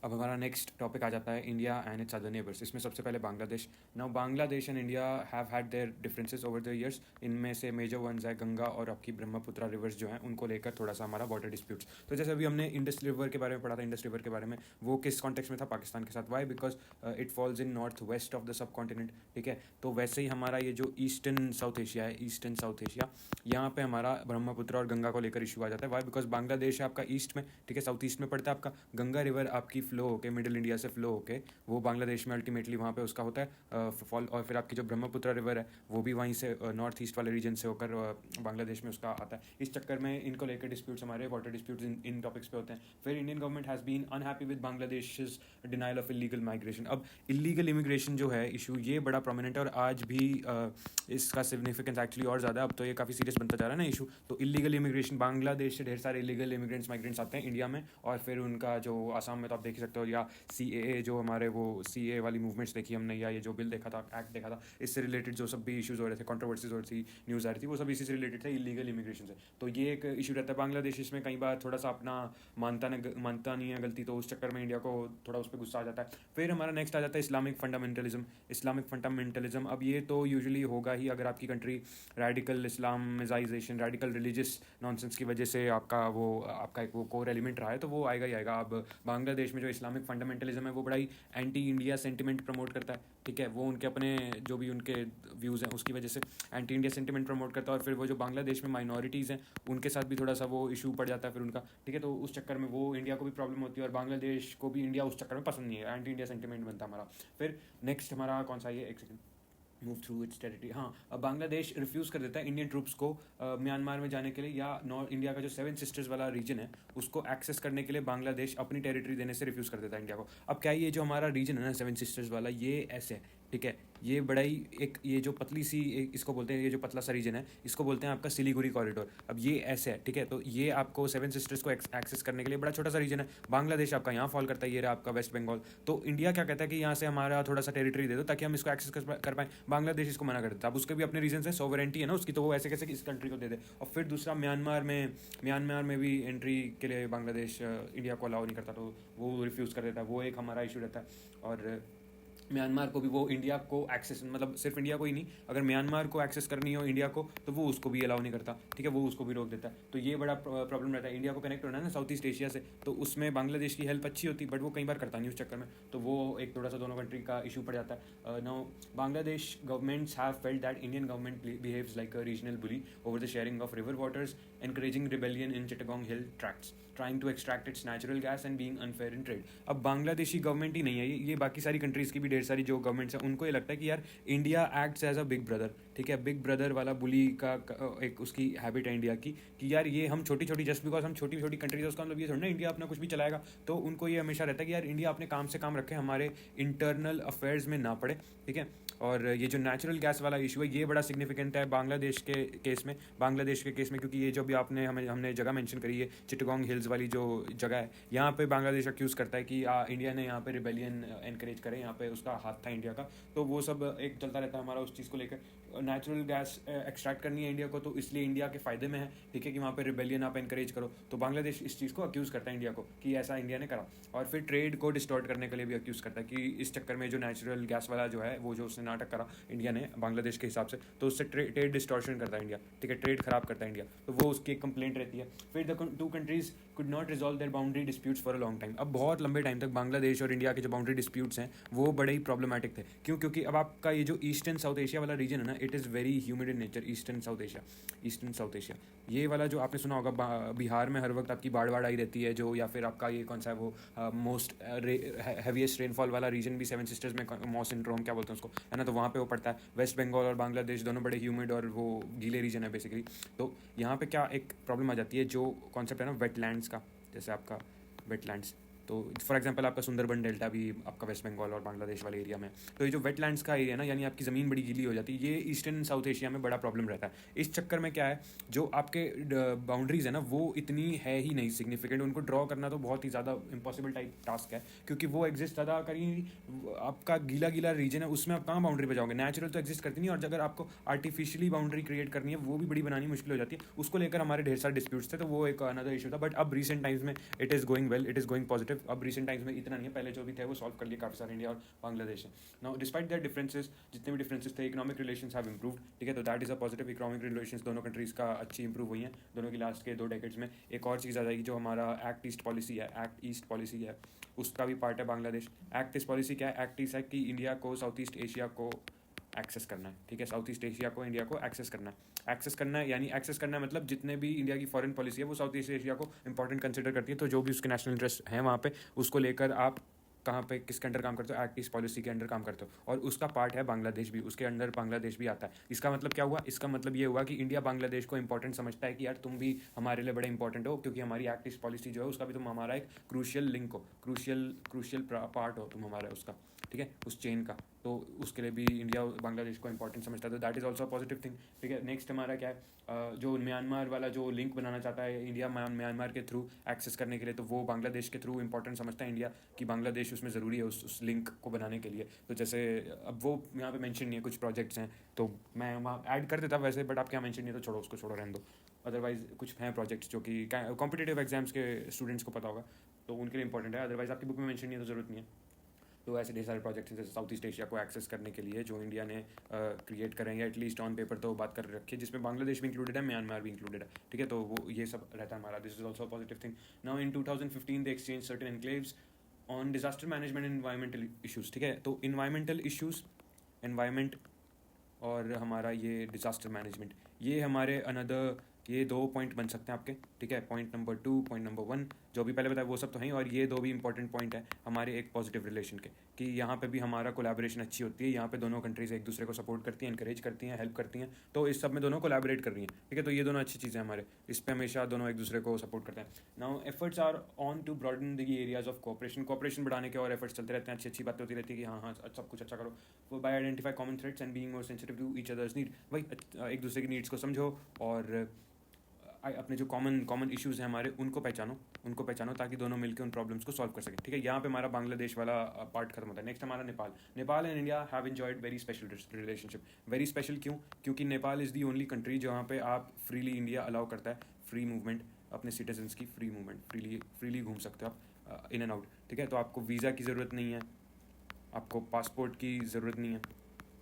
अब हमारा नेक्स्ट टॉपिक आ जाता है India and its other neighbours. इसमें सबसे पहले Bangladesh. Now Bangladesh and India have had their differences over the years. इनमें से मेजर वंस है गंगा और आपकी ब्रह्मपुत्रा रिवर्स जो हैं, उनको लेकर थोड़ा सा हमारा वाटर डिस्प्यूट्स. तो जैसे अभी हमने इंडस रिवर के बारे में पढ़ा था, इंडस रिवर के बारे में, वो किस कॉन्टेक्स्ट में था, पाकिस्तान के साथ. Why? Because it falls in north west of the subcontinent. ठीक है, तो वैसे ही हमारा ये जो ईस्टर्न साउथ एशिया है, ईस्टर्न साउथ एशिया, यहाँ पे हमारा ब्रह्मपुत्रा और गंगा को लेकर इशू आ जाता है. वाई? बिकॉज बांग्लादेश है आपका ईस्ट में, ठीक है, साउथ ईस्ट में पड़ता है आपका. गंगा रिवर आपकी फ्लो होकर मिडिल इंडिया से फ्लो होके वो बांग्लादेश में अल्टीमेटली वहाँ पे उसका होता है फॉल. और फिर आपकी जो ब्रह्मपुत्रा रिवर है वो भी वहीं से नॉर्थ ईस्ट वाले रीजन से होकर बांग्लादेश में उसका आता है. इस चक्कर में इनको लेकर डिस्प्यूट्स, हमारे वाटर डिस्प्यूट्स इन टॉपिक्स पे होते हैं. फिर Indian government has been unhappy with Bangladesh denial of illegal migration. अब इलीगल इमिग्रेशन जो है इशू, ये बड़ा प्रोमिनेंट है और आज भी इसका सिग्निफिकेंस एक्चुअली और ज़्यादा. अब तो ये काफ़ी सीरियस बनता जा रहा है ना इशू. तो इलीगल इमिग्रेशन, बांग्लादेश से ढेर सारे इलीगल इमिग्रेंट्स माइग्रेंट्स आते हैं इंडिया में, और फिर उनका जो आसाम में तो आप देख ही सकते हो, या CAA जो हमारे वो CAA वाली मूवमेंट्स देखी हमने, या ये जो बिल देखा था, एक्ट देखा था, इससे रिलेटेड जो सब भी इश्यूज़ हो रहे थे, कंट्रोवर्सीज हो रही थी, न्यूज़ आ रही थी, वो सब इसी से रिलेटेड थे, इलीगल इमिग्रेशन से. तो ये एक इशू रहता है. बांग्लादेश इसमें कई बार थोड़ा सा अपना मानता नहीं है गलती, तो उस चक्कर में इंडिया को थोड़ा उस पर गुस्सा आ जाता है. फिर हमारा नेक्स्ट आ जाता है इस्लामिक फंडामेंटलिज्म. अब ये तो यूजुअली होगा ही अगर आपकी country radical Islamisation, radical religious nonsense की वजह से आपका एक वो कोर एलिमेंट रहा है, तो वो आएगा ही आएगा. अब बांग्लादेश में जो इस्लामिक फंडामेंटलिज्म है वो बड़ा ही एंटी इंडिया सेंटिमेंट प्रमोट करता है. ठीक है, वो उनके अपने जो भी उनके व्यूज़ हैं उसकी वजह से एंटी इंडिया सेंटिमेंट प्रमोट करता है. और फिर वो जो बांग्लादेश में माइनॉरिटीज़ हैं उनके साथ भी थोड़ा सा वो इशू पड़ जाता है फिर उनका. ठीक है, तो उस चक्कर में वो इंडिया को भी प्रॉब्लम होती है और बांग्लादेश को भी इंडिया उस चक्कर में पसंद नहीं है, एंटी इंडिया सेंटिमेंट बनता है हमारा. फिर नेक्स्ट हमारा कौन सा, ये एक second, move through it's territory. हाँ, अब बांग्लादेश रिफ्यूज़ कर देता है इंडियन ट्रूप्स को म्यांमार में जाने के लिए, या नॉर्थ इंडिया का जो 7 सिस्टर्स वाला रीजन है उसको एक्सेस करने के लिए बांग्लादेश अपनी टेरिटरी देने से रिफ्यूज़ कर देता है इंडिया को. अब क्या ये जो हमारा रीजन है ना 7 सिस्टर्स वाला, ये ऐसे है ठीक है। ये बड़ा ही एक ये जो पतली सी इसको बोलते हैं, ये जो पतला सा रीजन है इसको बोलते हैं आपका सिलीगुड़ी कॉरिडोर। अब ये ऐसे है, ठीक है। तो ये आपको सेवन सिस्टर्स को एक्सेस करने के लिए बड़ा छोटा सा रीजन है। बांग्लादेश आपका यहाँ फॉल करता है, ये रहा आपका वेस्ट बंगाल। तो इंडिया क्या कहता है कि यहाँ से हमारा थोड़ा सा टेरिटरी दे दो ताकि हम इसको एक्सेस कर पाएँ। बांग्लादेश इसको मना कर देता है। अब उसके भी अपने रीजन है, सोवरेंटी है ना उसकी, तो वो ऐसे कैसे इस कंट्री को दे दे। और फिर दूसरा म्यांमार में भी एंट्री के लिए बांग्लादेश इंडिया को अलाउ नहीं करता, तो वो रिफ्यूज़ कर देता है। वो एक हमारा इशू रहता है। और म्यांमार को भी वो इंडिया को एक्सेस, मतलब सिर्फ इंडिया को ही नहीं, अगर म्यांमार को एक्सेस करनी हो इंडिया को तो वो उसको भी अलाउ नहीं करता, ठीक है। वो उसको भी रोक देता है। तो ये बड़ा प्रॉब्लम रहता है। इंडिया को कनेक्ट होना है ना साउथ ईस्ट एशिया से, तो उसमें बांग्लादेश की हेल्प अच्छी होती, बट वो कई बार करता नहीं उस चक्कर में। तो वो एक थोड़ा सा दोनों कंट्री का इशू पड़ जाता है। Now Bangladesh governments have felt that Indian government behaves like a regional bully over the sharing of river waters, encouraging rebellion in Chittagong Hill tracts, trying to extract its natural gas and being unfair in trade। अब Bangladeshi government ही नहीं है ये बाकी सारी countries की भी ढेर सारी जो गवर्नमेंट्स हैं उनको ये लगता है कि यार India acts as a big brother, ठीक है। बिग ब्रदर वाला बुली का एक उसकी हैबिट है इंडिया की कि यार ये हम छोटी छोटी, जस्ट बिकॉज हम छोटी छोटी कंट्रीज है उसका मतलब ये थोड़ा ना इंडिया अपना कुछ भी चलाएगा। तो उनको ये हमेशा रहता है कि यार इंडिया अपने काम से काम रखे, हमारे इंटरनल अफेयर्स में ना पड़े, ठीक है। और ये जो नेचुरल गैस वाला इशू है ये बड़ा सिग्निफिकेंट है बांग्लादेश के केस में, क्योंकि ये जो भी हमने जगह मेंशन करी है चिटगोंग हिल्स वाली जो जगह है, यहाँ पे बांग्लादेश अक्यूज़ करता है कि इंडिया ने यहाँ पे रिबेलियन एनकरेज करे, यहाँ पे उसका हाथ था इंडिया का। तो वो सब एक चलता रहता है हमारा उस चीज़ को लेकर। नेचुरल गैस एक्सट्रैक्ट करनी है इंडिया को, तो इसलिए इंडिया के फ़ायदे में है, ठीक है, कि वहाँ पे रिबेलियन आप एनकरेज करो। तो बांग्लादेश इस चीज़ को अक्यूज़ करता है इंडिया को कि ऐसा इंडिया ने करा, और फिर ट्रेड को डिस्टॉर्ट करने के लिए भी अक्यूज़ करता है कि इस चक्कर में जो नेचुरल गैस वाला जो है वो जो उसने नाटक करा इंडिया ने बांग्लादेश के हिसाब से, तो उससे ट्रेड डिस्टॉर्शन करता है इंडिया, ठीक है, ट्रेड खराब करता है इंडिया। तो वो उसकी एक कंप्लेंट रहती है। फिर the two countries could not resolve their boundary disputes for a long time. अब बहुत लंबे टाइम तक बांग्लादेश और इंडिया के जो बाउंड्री डिस्प्यूट्स हैं वो बड़े ही प्रॉब्लमेटिक थे। क्यों? क्योंकि अब आपका ये जो ईस्टर्न साउथ एशिया वाला रीजन है ना, it is very humid in nature. Eastern South Asia ये वाला जो आपने सुना होगा, बिहार में हर वक्त आपकी बाढ़ आई रहती है जो, या फिर आपका ये कौन सा है वो मोस्ट हैवीएस्ट रेनफॉल वाला रीजन भी सेवन सिस्टर्स में, मॉ सिंड्रोम क्या बोलते हैं उसको, है ना। तो वहाँ पे वो पड़ता है। वेस्ट बंगाल और बांग्लादेश दोनों बड़े ह्यूमिड और वो गीले रीजन है बेसिकली। तो यहाँ पे क्या एक प्रॉब्लम आ जाती है, जो कॉन्सेप्ट है ना वेटलैंड्स का, जैसे आपका वेटलैंड्स, तो फॉर एग्जांपल आपका सुंदरबन डेल्टा भी आपका वेस्ट बंगाल और बांग्लादेश वाले एरिया में। तो ये जो वेटलैंड्स का एरिया ना, यानी आपकी ज़मीन बड़ी गीली हो जाती है, ये ईस्टर्न साउथ एशिया में बड़ा प्रॉब्लम रहता है। इस चक्कर में क्या है, जो आपके बाउंड्रीज है ना वो इतनी है ही नहीं सिग्निफिकेंट, उनको ड्रॉ करना तो बहुत ही ज़्यादा इम्पॉसिबल टाइप टास्क है, क्योंकि वो एग्जिस्ट ज़्यादा कहीं आपका गीला गीला रीजन है उसमें आप कहाँ बाउंड्री पे जाओगे। नेचुरल तो एग्जिस्ट करती नहीं, और अगर आपको आर्टिफिशियली बाउंड्री क्रिएट करनी है वो भी बड़ी बनानी मुश्किल हो जाती है। उसको लेकर हमारे ढेर सारे डिस्प्यूट्स थे, तो वो एक अनदर इशू था। बट अब रिसेंट टाइम्स में it is going well, it is going positive. अब रिसेंट टाइम्स में इतना नहीं है, पहले जो भी थे वो सॉल्व कर लिए काफ़ी सारे इंडिया और बांग्लादेश ने। नाउ डिस्पाइट देयर डिफरेंसेस, जितने भी डिफरेंसेस थे, इकोनॉमिक रिलेशंस हैव इंप्रूव्ड, ठीक है। तो that is a positive. Economic relations दोनों कंट्रीज़ का अच्छी इंप्रूव हुई हैं दोनों की लास्ट के 2 डेकेड्स में। एक और चीज़ आ जाएगी, जो हमारा एक्ट ईस्ट पॉलिसी है उसका भी पार्ट है बांग्लादेश। एक्ट ईस्ट पॉलिसी क्या है? एक्ट ईस्ट है कि इंडिया को साउथ ईस्ट एशिया को एक्सेस करना है, ठीक है। साउथ ईस्ट एशिया को इंडिया को एक्सेस करना है, यानी एक्सेस करना है मतलब जितने भी इंडिया की फॉरेन पॉलिसी है वो साउथ ईस्ट एशिया को इंपॉर्टेंट कंसिडर करती है। तो जो भी उसके नेशनल इंटरेस्ट हैं वहाँ पे, उसको लेकर आप कहाँ पे किसके अंडर काम करते हो? एक्ट ईस्ट पॉलिसी के अंडर काम करते हो। और उसका पार्ट है बांग्लादेश भी, उसके अंडर बांग्लादेश भी आता है। इसका मतलब क्या हुआ? इसका मतलब ये हुआ कि इंडिया बांग्लादेश को इंपॉर्टेंट समझता है कि यार तुम भी हमारे लिए बड़े इंपॉर्टेंट हो, क्योंकि हमारी एक्ट ईस्ट पॉलिसी जो है उसका भी तुम हमारा एक क्रूशियल पार्ट हो तुम हमारा उसका, ठीक है, उस चेन का। तो उसके लिए भी इंडिया बांग्लादेश को इंपॉर्टेंट समझता है, तो that is also positive thing, ठीक है। नेक्स्ट हमारा क्या है, जो म्यांमार वाला जो लिंक बनाना चाहता है इंडिया म्यांमार के थ्रू एक्सेस करने के लिए, तो वो बांग्लादेश के थ्रू इंपॉर्टेंट समझता है इंडिया कि बांग्लादेश उसमें ज़रूरी है उस लिंक को बनाने के लिए। तो जैसे अब वो यहाँ पे मेंशन नहीं है, कुछ प्रोजेक्ट्स हैं तो मैं वहाँ ऐड कर देता वैसे, बट आप क्या मेंशन नहीं है तो छोड़ो, उसको छोड़ो, रहने दो। अदरवाइज़ कुछ हैं प्रोजेक्ट्स जो कि कॉम्पिटिटिव एग्जाम्स के स्टूडेंट्स को पता होगा, तो उनके लिए इंपॉर्टेंट है। अदरवाइज़ आपकी बुक में मेंशन नहीं है तो ज़रूरत नहीं है। तो ऐसे ढेर सारे प्रोजेक्ट्स हैं जैसे साउथ ईस्ट एशिया को एक्सेस करने के लिए जो इंडिया ने क्रिएट करेंगे, एटलीस्ट ऑन पेपर तो बात कर रखी है, जिसमें बांग्लादेश भी इंक्लूडेड है, म्यांमार भी इंक्लूडेड है, ठीक है। तो वो ये सब रहता है हमारा। This is also positive thing. Now in 2015 they exchange certain enclaves on disaster management and environmental issues, ठीक है। तो इन्वायरमेंटल इशूज़, एनवायरमेंट और हमारा ये डिज़ास्टर मैनेजमेंट, ये हमारे अनदर ये 2 पॉइंट बन सकते हैं आपके, ठीक है। पॉइंट नंबर 2, पॉइंट नंबर 1 जो भी पहले बताया वो सब तो हैं, और ये दो भी इंपॉर्टेंट पॉइंट है हमारे एक पॉजिटिव रिलेशन के, कि यहाँ पे भी हमारा कोलैबोरेशन अच्छी होती है, यहाँ पे दोनों कंट्रीज एक दूसरे को सपोर्ट करती हैं, इंकरेज करती हैं, हेल्प करती हैं, तो इस सब में दोनों कोलैबोरेट कर रही हैं, ठीक है। तो ये दोनों अच्छी चीज़ें हमारे, इस पर हमेशा दोनों एक दूसरे को सपोर्ट करते हैं। Now efforts are on to broaden the areas of cooperation बढ़ाने के और एफर्ट्स चलते रहते हैं, अच्छी अच्छी बातें होती रहती है कि हाँ हाँ सब कुछ अच्छा करो, वो by identify common threats and being more sensitive to each others need, भाई एक दूसरे की नीड्स को समझो और अपने जो कॉमन इश्यूज़ हैं हमारे उनको पहचानो ताकि दोनों मिलकर उन प्रॉब्लम्स को सॉल्व कर सकें, ठीक है। यहाँ पे हमारा बांग्लादेश वाला पार्ट खत्म होता है। नेक्स्ट हमारा Nepal and India have enjoyed very special relationship. Very special क्योंकि Nepal is the only country जहाँ पे आप फ्रीली इंडिया अलाउ करता है फ्री मूवमेंट, अपने सिटीजन्स की फ्री मूवमेंट, फ्रीली घूम सकते हो आप इन एंड आउट, ठीक है। तो आपको वीज़ा की ज़रूरत नहीं है, आपको पासपोर्ट की ज़रूरत नहीं है।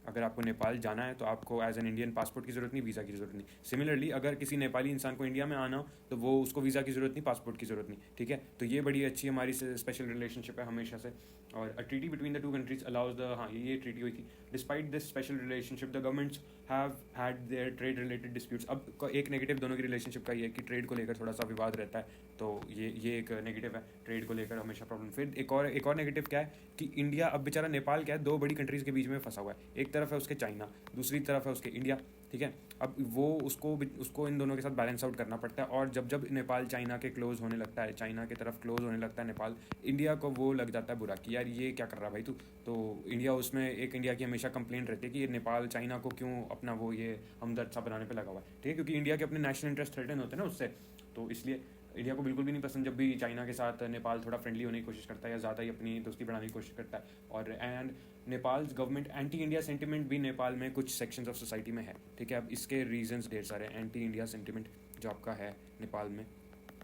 अगर आपको नेपाल जाना है तो आपको एज एन इंडियन पासपोर्ट की ज़रूरत नहीं, वीज़ा की ज़रूरत नहीं। सिमिलरली अगर किसी नेपाली इंसान को इंडिया में आना हो तो वो उसको वीज़ा की ज़रूरत नहीं, पासपोर्ट की ज़रूरत नहीं, ठीक है। तो ये बड़ी अच्छी हमारी स्पेशल रिलेशनशिप है हमेशा से। और a treaty between the two countries allows the, हाँ ये ट्रीटी हुई थी। Despite this special relationship the governments have had there trade related disputes. अब एक नेगेटिव दोनों की रिलेशनशिप का ये है कि ट्रेड को लेकर थोड़ा सा विवाद रहता है, तो ये एक नेगेटिव है, ट्रेड को लेकर हमेशा प्रॉब्लम। फिर एक और नेगेटिव क्या है कि इंडिया, अब बेचारा नेपाल क्या है, दो बड़ी कंट्रीज़ के बीच में फंसा हुआ है। एक तरफ है उसके चाइना, दूसरी तरफ है उसके इंडिया, ठीक है। अब वो उसको इन दोनों के साथ बैलेंस आउट करना पड़ता है, और जब नेपाल चाइना के क्लोज होने लगता है, चाइना की तरफ क्लोज होने लगता है नेपाल, इंडिया को वो लग जाता है बुरा कि यार ये क्या कर रहा है भाई तू। तो इंडिया उसमें इंडिया की हमेशा कंप्लेंट रहती है कि ये नेपाल चाइना को क्यों अपना वो ये हमदर्द सा बनाने पे लगा हुआ है, ठीक है। क्योंकि इंडिया के अपने नेशनल इंटरेस्ट थ्रेटन होते हैं ना उससे, तो इसलिए इंडिया को बिल्कुल भी नहीं पसंद जब भी चाइना के साथ नेपाल थोड़ा फ्रेंडली होने की कोशिश करता है या ज़्यादा ही अपनी दोस्ती बढ़ाने की कोशिश करता है। और and Nepal government anti India sentiment भी नेपाल में कुछ सेक्शंस ऑफ सोसाइटी में है, ठीक है। अब इसके रीजंस ढेर सारे, एंटी इंडिया सेंटिमेंट जो आपका है नेपाल में,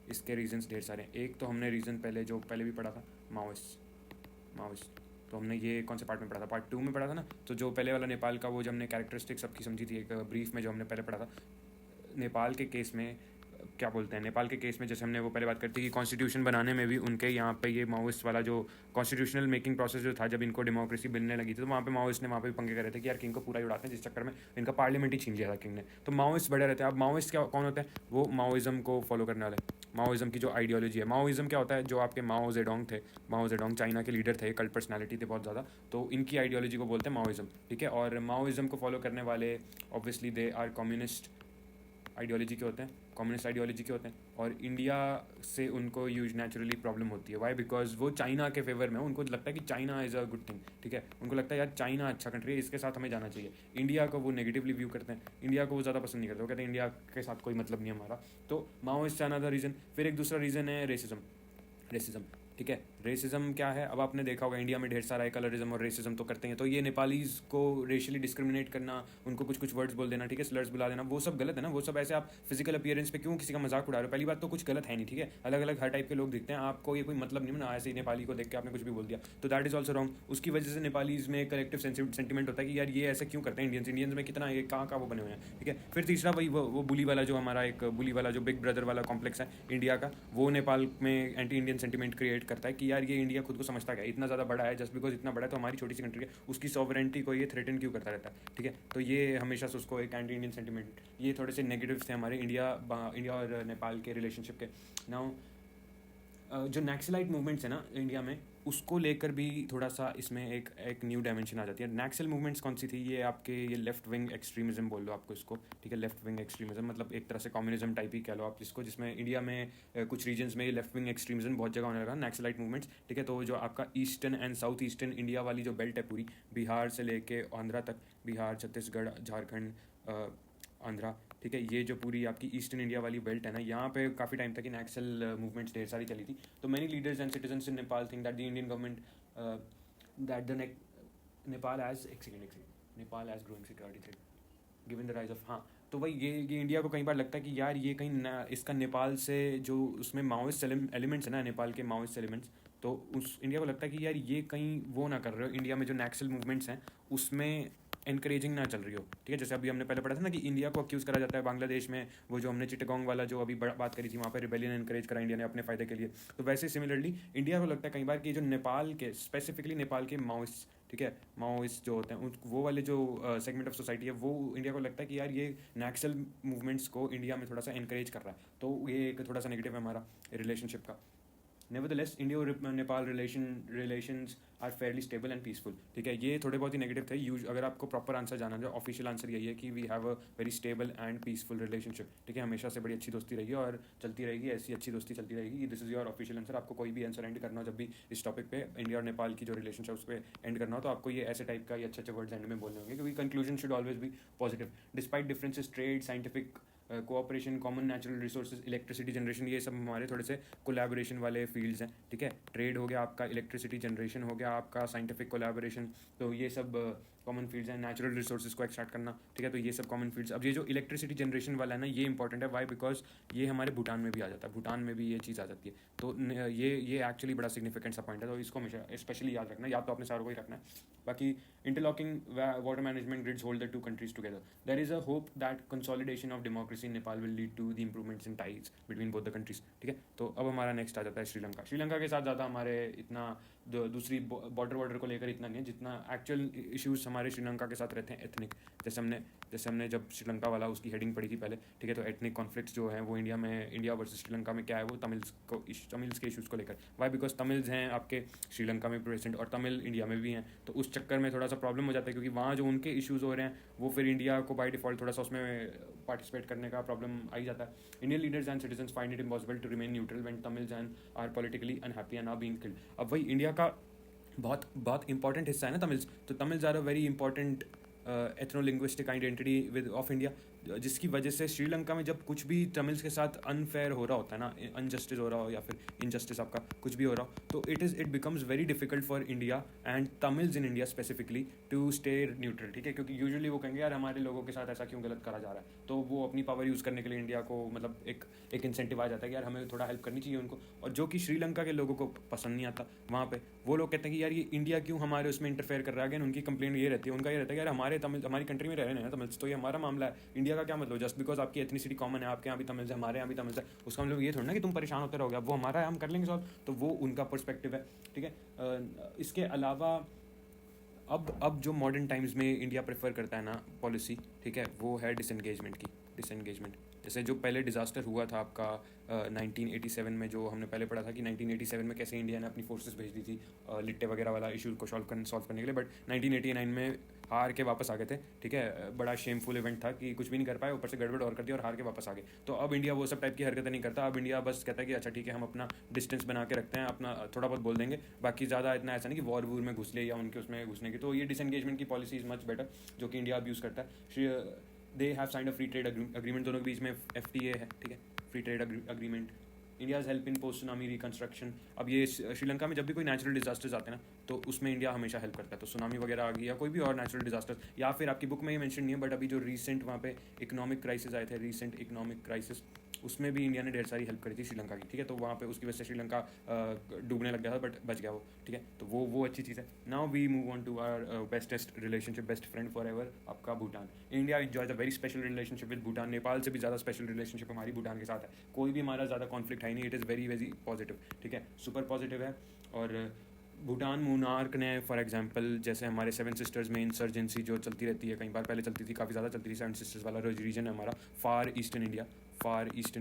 इसके रीजंस ढेर सारे हैं। एक तो हमने रीज़न पहले भी पढ़ा था, माओइस्ट। तो हमने ये कौन से पार्ट में पढ़ा था, पार्ट 2 में पढ़ा था ना। तो जो पहले वाला नेपाल का वो जो हमने कैरेक्टरिस्टिक्स सबकी समझी थी एक ब्रीफ में, जो हमने पहले पढ़ा था नेपाल के केस में, क्या बोलते हैं नेपाल के केस में, जैसे हमने वो पहले बात करती कि कॉन्स्टिट्यूशन बनाने में भी उनके यहाँ पे ये माओइस्ट वाला जो कॉन्स्टिट्यूशनल मेकिंग प्रोसेस जो था, जब इनको डेमोक्रेसी मिलने लगी थी, तो वहाँ पे माओइस्ट ने वहाँ पे पंगे कर रहे थे कि यार किंग को पूरा ही उड़ाते हैं, जिस चक्कर में इनका पार्लियामेंट ही छीन लिया था किंग ने। तो माओइस्ट बड़े रहते हैं। अब माओइस्ट क्या कौन होते हैं, वो माओइज्म को फॉलो करने वाले, माओइज्म की जो आइडियोलॉजी है। माओइज्म क्या होता है, जो आपके माओ जेडोंग थे, माओ जेडोंग चाइना के लीडर थे, कल्ट पर्सनैलिटी थे बहुत ज़्यादा, तो इनकी आइडियोलॉजी को बोलते हैं माओइज्म, ठीक है। और माओइज्म को फॉलो करने वाले obviously they are communist ideology के होते हैं, कम्युनिस्ट आइडियोलॉजी के होते हैं। और इंडिया से उनको यूज नेचुरली प्रॉब्लम होती है। वाई? बिकॉज वो चाइना के फेवर में, उनको लगता है कि China is a good thing, ठीक है। उनको लगता है यार चाइना अच्छा कंट्री है, इसके साथ हमें जाना चाहिए। इंडिया को वो नेगेटिवली व्यू करते हैं, इंडिया को वो ज़्यादा पसंद नहीं करते, वो कहते हैं इंडिया के साथ कोई मतलब नहीं हमारा। तो माओइस्ट अनदर रीज़न। फिर एक दूसरा रीज़न है रेसिज्म, ठीक है। रेसिज्म क्या है, अब आपने देखा होगा इंडिया में ढेर सारा है, कलरिज्म और रेसिज्म तो करते हैं। तो ये नेपालीज़ को रेशियली डिस्क्रिमिनेट करना, उनको कुछ वर्ड्स बोल देना, ठीक है, स्लर्स बुला देना, वो सब गलत है ना। वो सब ऐसे आप फिजिकल अपीयरेंस पे क्यों किसी का मजाक उड़ा रहे हो? पहली बात तो कुछ गलत है नहीं, ठीक है। अलग अलग हर टाइप के लोग दिखते हैं, आपको ये कोई मतलब नहीं ना, ऐसे ही नेपाली को देख के आपने कुछ भी बोल दिया, तो दैट इज़ ऑल्सो रॉन्ग। उसकी वजह से नेपालीज़ में कलेक्टिव सेंटिमेंट होता है कि यार ये ऐसे क्यों करते हैं, इंडियंस में कितना ये कहाँ वो बने हुए हैं, ठीक है। फिर तीसरा वही वो बुली वाला जो हमारा एक बुली वाला जो बिग ब्रदर वाला कॉम्प्लेक्स है इंडिया का, वो नेपाल में एंटी इंडियन सेंटिमेंट क्रिएट करता है कि यार ये इंडिया खुद को समझता है इतना ज़्यादा बड़ा है, जस्ट बिकॉज इतना बड़ा है तो हमारी छोटी सी कंट्री है, उसकी सॉवरेंटी को ये थ्रेटन क्यों करता रहता है, ठीक है। तो ये हमेशा से उसको एक एंटी इंडियन सेंटिमेंट, ये थोड़े से नेगेटिव्स थे हमारे इंडिया और नेपाल के रिलेशनशिप के। नाउ जो नक्सलाइट मूवमेंट्स है ना इंडिया में, उसको लेकर भी थोड़ा सा इसमें एक न्यू डायमेंशन आ जाती है। नक्सल मूवमेंट्स कौन सी थी, ये आपके ये लेफ्ट विंग एक्सट्रीमिज्म बोल लो आपको इसको, ठीक है। लेफ्ट विंग एक्सट्रीमिज्म मतलब एक तरह से कम्युनिज्म टाइप ही कह लो आप इसको, जिसमें इंडिया में कुछ रीजन्स में लेफ्ट विंग एक्सट्रीमिज्म बहुत जगह होने लगा, नक्सलाइट मूवमेंट्स, ठीक है। तो जो आपका eastern and south eastern India वाली जो बेल्ट है पूरी, बिहार से लेके आंध्रा तक, बिहार, छत्तीसगढ़, झारखंड, आंध्रा, ठीक है, ये जो पूरी आपकी ईस्टर्न इंडिया वाली बेल्ट है ना, यहाँ पे काफ़ी टाइम तक नक्सल मूवमेंट्स ढेर सारी चली थी। तो many leaders and citizens in Nepal think that the Indian government that the Nepal as Nepal as growing security threat given the rise of, हाँ। तो वही ये इंडिया को कई बार लगता है कि यार ये कहीं इसका नेपाल से जो उसमें माओइस्ट एलिमेंट्स है ना, नेपाल के माओइस्ट एलिमेंट्स, तो उस इंडिया को लगता है कि यार ये कहीं वो ना कर रहे हो, इंडिया में जो नक्सल मूवमेंट्स हैं उसमें एनकरेजिंग ना चल रही हो, ठीक है। जैसे अभी हमने पहले पढ़ा था ना कि इंडिया को अक्यूज़ करा जाता है बांग्लादेश में, वो जो हमने चिटगांग वाला जो अभी बात करी थी, वहाँ पे रिबेलियन एनकरेज करा इंडिया ने अपने फ़ायदे के लिए। तो वैसे सिमिलरली इंडिया को लगता है कई बार कि जो नेपाल के, स्पेसिफिकली नेपाल के माओइस्ट, ठीक है, माओइस्ट जो होते हैं वो वाले जो सेगमेंट ऑफ सोसाइटी है, वो इंडिया को लगता है कि यार ये नक्सल मूवमेंट्स को इंडिया में थोड़ा सा एनकरेज कर रहा है। तो ये एक थोड़ा सा नेगेटिव है हमारा रिलेशनशिप का। Nevertheless India Nepal relations are fairly stable and peaceful. ठीक है, ये थोड़े बहुत ही नेगेटिव थे। अगर आपको प्रॉपर आंसर जाना है, ऑफिशियल आंसर यही है कि we have a very stable and peaceful relationship. ठीक है, हमेशा से बड़ी अच्छी दोस्ती रही और चलती रहेगी, ऐसी अच्छी दोस्ती चलती रहेगी। This is your official answer. आपको कोई भी आंसर एंड करना हो जब भी इस टॉपिक पे इंडिया और नेपाल की जो रिलेशन है उस पर एंड करना हो, तो आपको ये ऐसे टाइप का ये अच्छे अच्छे वर्ड्स एंड में बोलने होंगे, क्योंकि conclusion should always be positive despite differences. Trade, scientific cooperation, common natural resources, electricity generation, ये सब हमारे थोड़े से कोलैबोरेशन वाले फील्ड्स हैं। ठीक है, ट्रेड हो गया आपका, इलेक्ट्रिसिटी जनरेशन हो गया आपका, साइंटिफिक कोलैबोरेशन, तो ये सब कॉमन फील्ड्स हैं। नेचुरल रिसोर्सेज को एक्सट्रैक्ट करना, ठीक है, तो ये सब कॉमन फील्ड्स। अब ये जो इलेक्ट्रिसिटी जनरेशन वाला है ना, ये इंपॉर्टेंट है। वाई? बिकॉज ये हमारे भूटान में भी आ जाता है, भूटान में भी ये चीज़ आ जाती है। तो ये एक्चुअली बड़ा सिग्निफिकेंट सा पॉइंट है, तो इसको हमेशा स्पेशली याद रखना, या तो अपने सारों को ही रखना है। बाकी interlocking water management grids hold the two countries together. There is a hope that consolidation of democracy in Nepal will lead to the improvements in ties between both the countries. ठीक है, तो अब हमारा नेक्स्ट आ जाता है श्रीलंका। श्रीलंका के साथ ज़्यादा हमारे इतना दूसरी बॉर्डर को लेकर इतना नहीं है जितना एक्चुअल इश्यूज हमारे श्रीलंका के साथ रहते हैं एथनिक। जैसे हमने जब श्रीलंका वाला उसकी हेडिंग पढ़ी थी पहले, ठीक है, तो एथनिक कॉन्फ्लिक्ट्स जो हैं वो इंडिया वर्सेस श्रीलंका में क्या है, वो तमिल्स के इशूज़ को लेकर। वाई? बिकॉज तमिल्स हैं आपके श्रीलंका में प्रेजेंट और तमिल इंडिया में भी हैं, तो उस चक्कर में थोड़ा सा प्रॉब्लम हो जाता है, क्योंकि वहाँ जो उनके इशूज़ हो रहे हैं वो फिर इंडिया को बाय डिफॉल्ट थोड़ा सा उसमें पार्टिसिपेट करने का प्रॉब्लम आ ही जाता है। Indian leaders and citizens find it impossible to remain neutral when Tamils and are politically unhappy and are being killed. अब वही इंडिया का बहुत बहुत इंपॉर्टेंट हिस्सा है ना तमिल्स, तो Tamils are a very important ethnolinguistic identity with of India, जिसकी वजह से श्रीलंका में जब कुछ भी तमिल्स के साथ अनफेयर हो रहा होता है ना, अनजस्टिस हो रहा हो या फिर इनजस्टिस आपका कुछ भी हो रहा हो, तो it becomes very difficult for India and Tamils in India specifically to stay neutral. ठीक है, क्योंकि यूजुअली वो कहेंगे यार हमारे लोगों के साथ ऐसा क्यों गलत करा जा रहा है, तो वो अपनी पावर यूज़ करने के लिए इंडिया को मतलब एक इंसेंटिव आ जाता है कि यार हमें थोड़ा हेल्प करनी चाहिए उनको, और जो कि श्रीलंका के लोगों को पसंद नहीं आता। वहाँ पे वो लोग कहते हैं कि यार ये इंडिया क्यों हमारे उसमें इंटरफेयर कर रहा है। अगेन उनकी कंप्लेंट ये रहती है, उनका ये रहता है कि यार हमारी कंट्री में रह रहे हैं ना तमिल्स, तो ये हमारा मामला है, इंडिया का क्या मतलब। जस्ट बिकॉज आपकी एथनिसिटी कॉमन है, आपके यहाँ भी तमिल्स है, हमारे यहाँ भी तमिल्स है, उसका मतलब ये थोड़ा ना कि तुम परेशान होते रहोगे, अब वो हमारा है हम कर लेंगे सॉल्व, तो वो उनका पर्सपेक्टिव है। ठीक है, इसके अलावा अब जो मॉडर्न टाइम्स में इंडिया प्रेफर करता है ना पॉलिसी, ठीक है, वो है डिसएंगेजमेंट। जैसे जो पहले डिज़ास्टर हुआ था आपका 1987 में, जो हमने पहले पढ़ा था कि 1987 में कैसे इंडिया ने अपनी फोर्सेस भेज दी थी लिट्टे वगैरह वाला इशू को सॉल्व करने के लिए, बट 1989 में हार के वापस आ गए थे। ठीक है, बड़ा शेमफुल इवेंट था कि कुछ भी नहीं कर पाए, ऊपर से गड़बड़ और कर दी और हार के वापस आ गए। तो अब इंडिया वो सब टाइप की हरकतें नहीं करता, अब इंडिया बस कहता है कि अच्छा ठीक है हम अपना डिस्टेंस बना के रखते हैं, अपना थोड़ा बहुत बोल देंगे, बाकी ज़्यादा इतना ऐसा नहीं कि वॉर में घुस ले या उनके उसमें घुसने की। तो ये डिसएंगेजमेंट की पॉलिसी इज़ मच बेटर, जो कि इंडिया अब यूज़ करता है। They have signed a free trade agreement, दोनों के बीच में FTA है। ठीक है, free trade agreement. India's help in post tsunami reconstruction. अब ये श्रीलंका में जब भी कोई नेचुरल डिजास्टर्स आते हैं ना, तो उसमें इंडिया हमेशा हेल्प करता है। तो सुनामी वगैरह आ गई या कोई भी और नेचुरल डिजास्टर्स, या फिर आपकी बुक में ये मेंशन नहीं है बट अभी जो रीसेंट वहाँ पे इकोनॉमिक क्राइसिस आए थे, रीसेंट इकोनॉमिक क्राइसिस, उसमें भी इंडिया ने ढेर सारी हेल्प करी थी श्रीलंका की। ठीक है, तो वहाँ पे उसकी वजह से श्रीलंका डूबने लग गया था बट बच गया वो। ठीक है, तो वो अच्छी चीज़ है। Now we move on to our bestest relationship, best friend for ever, आपका Bhutan. India enjoys a very special relationship with Bhutan. Nepal से भी ज़्यादा स्पेशल रिलेशनशिप हमारी भूटान के साथ है, कोई भी हमारा ज़्यादा कॉन्फ्लिक्ट है नहीं, it is very very positive. ठीक है, सुपर पॉजिटिव है। और भूटान मोनार्क ने फॉर एग्जांपल जैसे हमारे सेवन सिस्टर्स में इंसर्जेंसी जो चलती रहती है, कई बार पहले चलती थी, काफ़ी ज़्यादा चलती थी, सेवन सिस्टर्स वाला रीजन है हमारा फार ईस्टर्न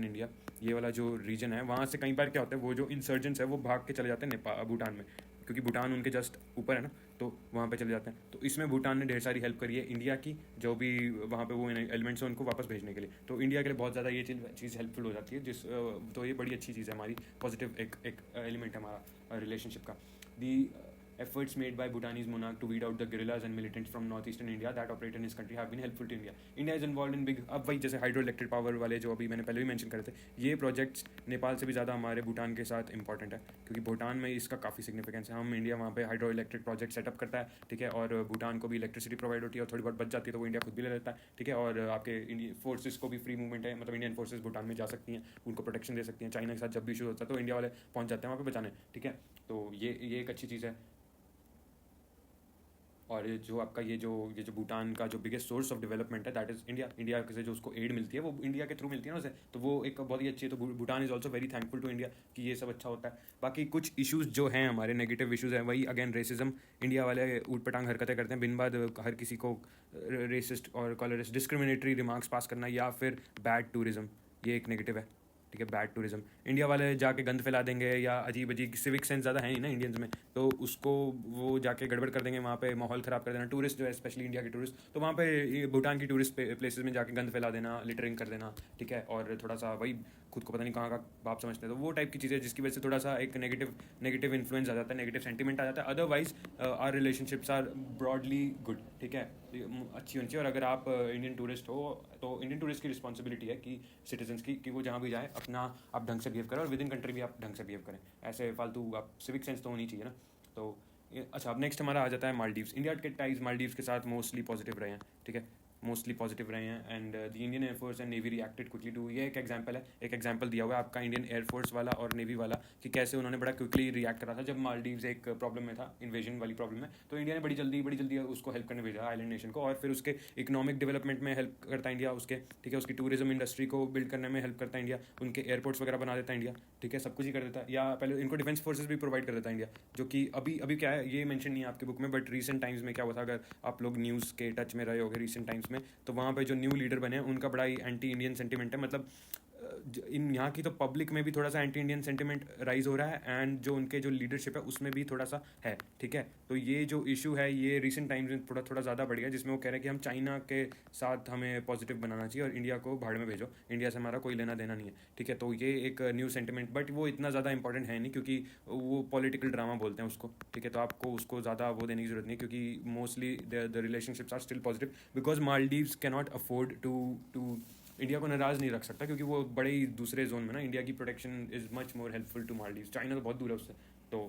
इंडिया, ये वाला जो रीजन है, वहाँ से कई बार क्या होता है वो जो इंसर्जेंट्स है वो भाग के चले जाते हैं भूटान में, क्योंकि भूटान उनके जस्ट ऊपर है ना, तो वहाँ पे चले जाते हैं। तो इसमें भूटान ने ढेर सारी हेल्प करी है इंडिया की, जो भी वहाँ पे वो एलिमेंट्स हैं उनको वापस भेजने के लिए। तो इंडिया के लिए बहुत ज़्यादा ये चीज़ हेल्पफुल हो जाती है, तो ये बड़ी अच्छी चीज़ है हमारी, पॉजिटिव एक एलिमेंट है हमारा रिलेशनशिप का। दी efforts made by Bhutanese monarch to weed out the guerrillas and militants from northeastern India that operate in his country have been helpful to India. India is involved in big, अब वही जैसे hydro electric power वाले जो अभी मैंने पहले भी mention करे थे, ये प्रोजेक्ट्स नेपाल से भी ज़्यादा हमारे भूटान के साथ इंपॉर्टेंट है, क्योंकि भूटान में इसका काफ़ी सिग्निफिकेंस है। हम इंडिया वहाँ पे हाइड्रो इलेक्ट्रिक प्रोजेक्ट सेटअप करता है, ठीक है, और भूटान को भी इलेक्ट्रिसिटी प्रोवाइड होती है और थोड़ी बहुत बच जाती है तो वो इंडिया खुद भी ले लेता है। ठीक है, और आपके इंडियन फोर्सेस को भी फ्री मूवमेंट है, मतलब इंडियन फोर्सेस भूटान में जा सकती हैं, उनको प्रोटेक्शन दे सकती हैं। चाइना के साथ जब भी इशू होता है तो इंडिया वाले पहुँच जाते हैं वहाँ पे बचाने। ठीक है, तो ये एक अच्छी चीज़ है। और जो आपका ये जो भूटान का जो बिगेस्ट सोर्स ऑफ डेवलपमेंट है दैट इज़ इंडिया से जो उसको एड मिलती है वो इंडिया के थ्रू मिलती है ना उसे, तो वो एक बहुत ही अच्छी है। तो Bhutan is also very thankful to India कि ये सब अच्छा होता है। बाकी कुछ इश्यूज़ जो हैं हमारे नेगेटिव इश्यूज़ हैं, वही अगेन रेसिज्म, इंडिया वाले ऊट पटांग हरकतें करते हैं, बिन बाद हर किसी को रेसिस्ट और कॉलरिस्ट डिस्क्रिमिनेटरी रिमार्क्स पास करना, या फिर बैड टूरिज्म, ये एक नेगेटिव है। ठीक है, बैड टूरिज्म। इंडिया वाले जाके गंद फैला देंगे या अजीब अजीब, सिविक सेंस ज़्यादा है नहीं ना इंडियंस में, तो उसको वो जाके गड़बड़ कर देंगे, वहाँ पे माहौल ख़राब कर देना। टूरिस्ट जो है, स्पेशली इंडिया के टूरिस्ट, तो वहाँ पे भूटान की टूरिस्ट प्लेसेस में जाके गंद फैला देना, लिटरिंग कर देना, ठीक है, और थोड़ा सा वही खुद को पता नहीं कहाँ का बाप समझते हैं, तो वो टाइप की चीज़ें जिसकी वजह से थोड़ा सा एक नेगेटिव इन्फ्लुएंस आ जाता है, नेगेटिव सेंटीमेंट आ जाता है। Otherwise our relationships are broadly good, ठीक है, अच्छी होनी चाहिए। और अगर आप इंडियन टूरिस्ट हो तो इंडियन टूरिस्ट की रिस्पॉन्सिबिलिटी है कि सिटीजन्स की, कि वो जहाँ भी जाए अपना आप ढंग से बिहेव करें, और विद इन कंट्री भी आप ढंग से बिहेव करें। ऐसे फालतू आप सिविक सेंस तो होनी चाहिए ना। तो अच्छा, अब नेक्स्ट हमारा आ जाता है मालदीव्स। इंडिया के टाइज मालदीव्स के साथ मोस्टली पॉजिटिव रहे हैं, ठीक है, मोस्टली पॉजिटिव रहे हैं। And the Indian Air Force and Navy reacted quickly to, ये एक एग्जांपल है, एक एग्जांपल दिया हुआ है आपका इंडियन एयरफोर्स वाला और नेवी वाला, कि कैसे उन्होंने बड़ा क्विकली रिएक्ट करा था जब मालदीव्स एक प्रॉब्लम में था, इन्वेजन वाली प्रॉब्लम में। तो इंडिया ने बड़ी जल्दी उसको हेल्प करने भेजा आइलैंड नेशन को, और फिर उसके इकोनॉमिक डेवलपमेंट में हेल्प करता है इंडिया उसके, ठीक है, उसकी टूरिज्म इंडस्ट्री को बिल्ड करने में हेल्प करता है इंडिया, उनके एयरपोर्ट्स वगैरह बना देता है इंडिया, ठीक है, सब कुछ ही कर देता है। या पहले इनको डिफेंस फोर्सेज भी प्रोवाइड कर देता है इंडिया, जो कि अभी क्या है ये मेंशन नहीं है आपके बुक में, बट रीसेंट टाइम्स में क्या हुआ था, अगर आप लोग न्यूज़ के टच में रहे होगे रीसेंट टाइम्स में, तो वहाँ पे जो न्यू लीडर बने हैं उनका बड़ा ही एंटी इंडियन सेंटीमेंट है। मतलब इन यहाँ की तो पब्लिक में भी थोड़ा सा एंटी इंडियन सेंटीमेंट राइज हो रहा है, एंड जो उनके जो लीडरशिप है उसमें भी थोड़ा सा है, ठीक है। तो ये जो इशू है ये रिसेंट टाइम्स में थोड़ा ज़्यादा बढ़ गया, जिसमें वो कह रहे हैं कि हम चाइना के साथ हमें पॉजिटिव बनाना चाहिए और इंडिया को भाड़ में भेजो, इंडिया से हमारा कोई लेना देना नहीं है, ठीक है। तो ये एक न्यू सेंटीमेंट, बट वो इतना ज़्यादा इंपॉर्टेंट है नहीं, क्योंकि वो पॉलिटिकल ड्रामा बोलते हैं उसको, ठीक है। तो आपको उसको ज़्यादा वो देने की जरूरत नहीं, क्योंकि mostly the relationships are still positive, because Maldives can not afford to India को नाराज़ नहीं रख सकता, क्योंकि वो बड़े ही दूसरे जोन में ना, इंडिया की protection is much more helpful to Maldives. China तो बहुत दूर है उससे, तो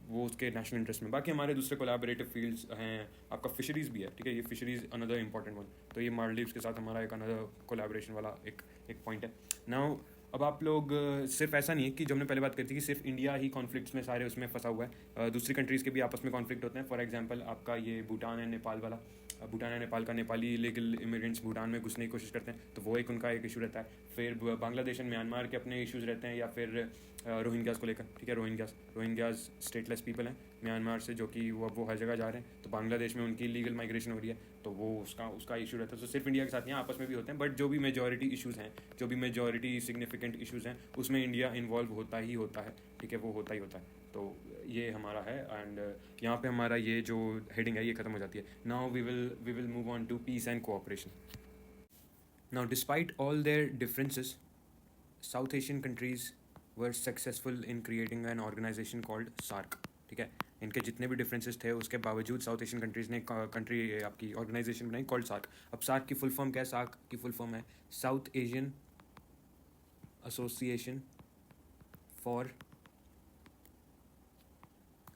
वो उसके नेशनल इंटरेस्ट में। बाकी हमारे दूसरे कोलैबोरेटिव फील्ड्स हैं, आपका फिशरीज़ भी है, ठीक है, ये फिशरीज़ अनदर इंपॉर्टेंट वन। तो ये मालदीव्स के साथ हमारा एक अनदर कोलैबोरेशन वाला एक पॉइंट है। नाउ अब आप लोग सिर्फ ऐसा नहीं है कि जो हमने पहले बात करी थी कि सिर्फ इंडिया ही कॉन्फ्लिक्ट्स में सारे उसमें फंसा हुआ है, दूसरी कंट्रीज़ के भी आपस में कॉन्फ्लिक्ट होते हैं। फॉर एग्जांपल आपका ये भूटान है, नेपाल वाला, भूटान है नेपाल का, नेपाली इलीगल इमिग्रेंट्स भूटान में घुसने की कोशिश करते हैं, तो वो एक उनका एक इशू रहता है। फिर बांग्लादेश एंड म्यांमार के अपने इश्यूज़ रहते हैं, या फिर रोहिंग्यास को लेकर, ठीक है, रोहिंग्यास स्टेटलेस पीपल हैं म्यांमार से, जो कि वो हर जगह जा रहे हैं, तो बांग्लादेश में उनकी लीगल माइग्रेशन हो रही है, तो वो उसका इशू रहता है। तो सिर्फ इंडिया के साथ नहीं, आपस में भी होते हैं, बट जो भी मेजॉरिटी इशूज़ हैं, जो भी मेजॉरिटी सिग्निफिकेंट इशूज़ हैं, उसमें इंडिया इन्वॉल्व होता ही होता है, ठीक है, वो होता ही होता है। तो ये हमारा है, एंड यहाँ पे हमारा ये जो हेडिंग है ये ख़त्म हो जाती है। Now we will move on to peace and cooperation. Now despite all their differences, South Asian countries were successful in creating an organisation called SAARC, ठीक है। इनके जितने भी डिफरेंसेस थे उसके बावजूद साउथ एशियन कंट्रीज़ ने कंट्री आपकी ऑर्गेनाइजेशन बनाई कॉल्ड सार्क। अब सार्क की फुल फॉर्म क्या है? सार्क की फुल फॉर्म है South Asian Association for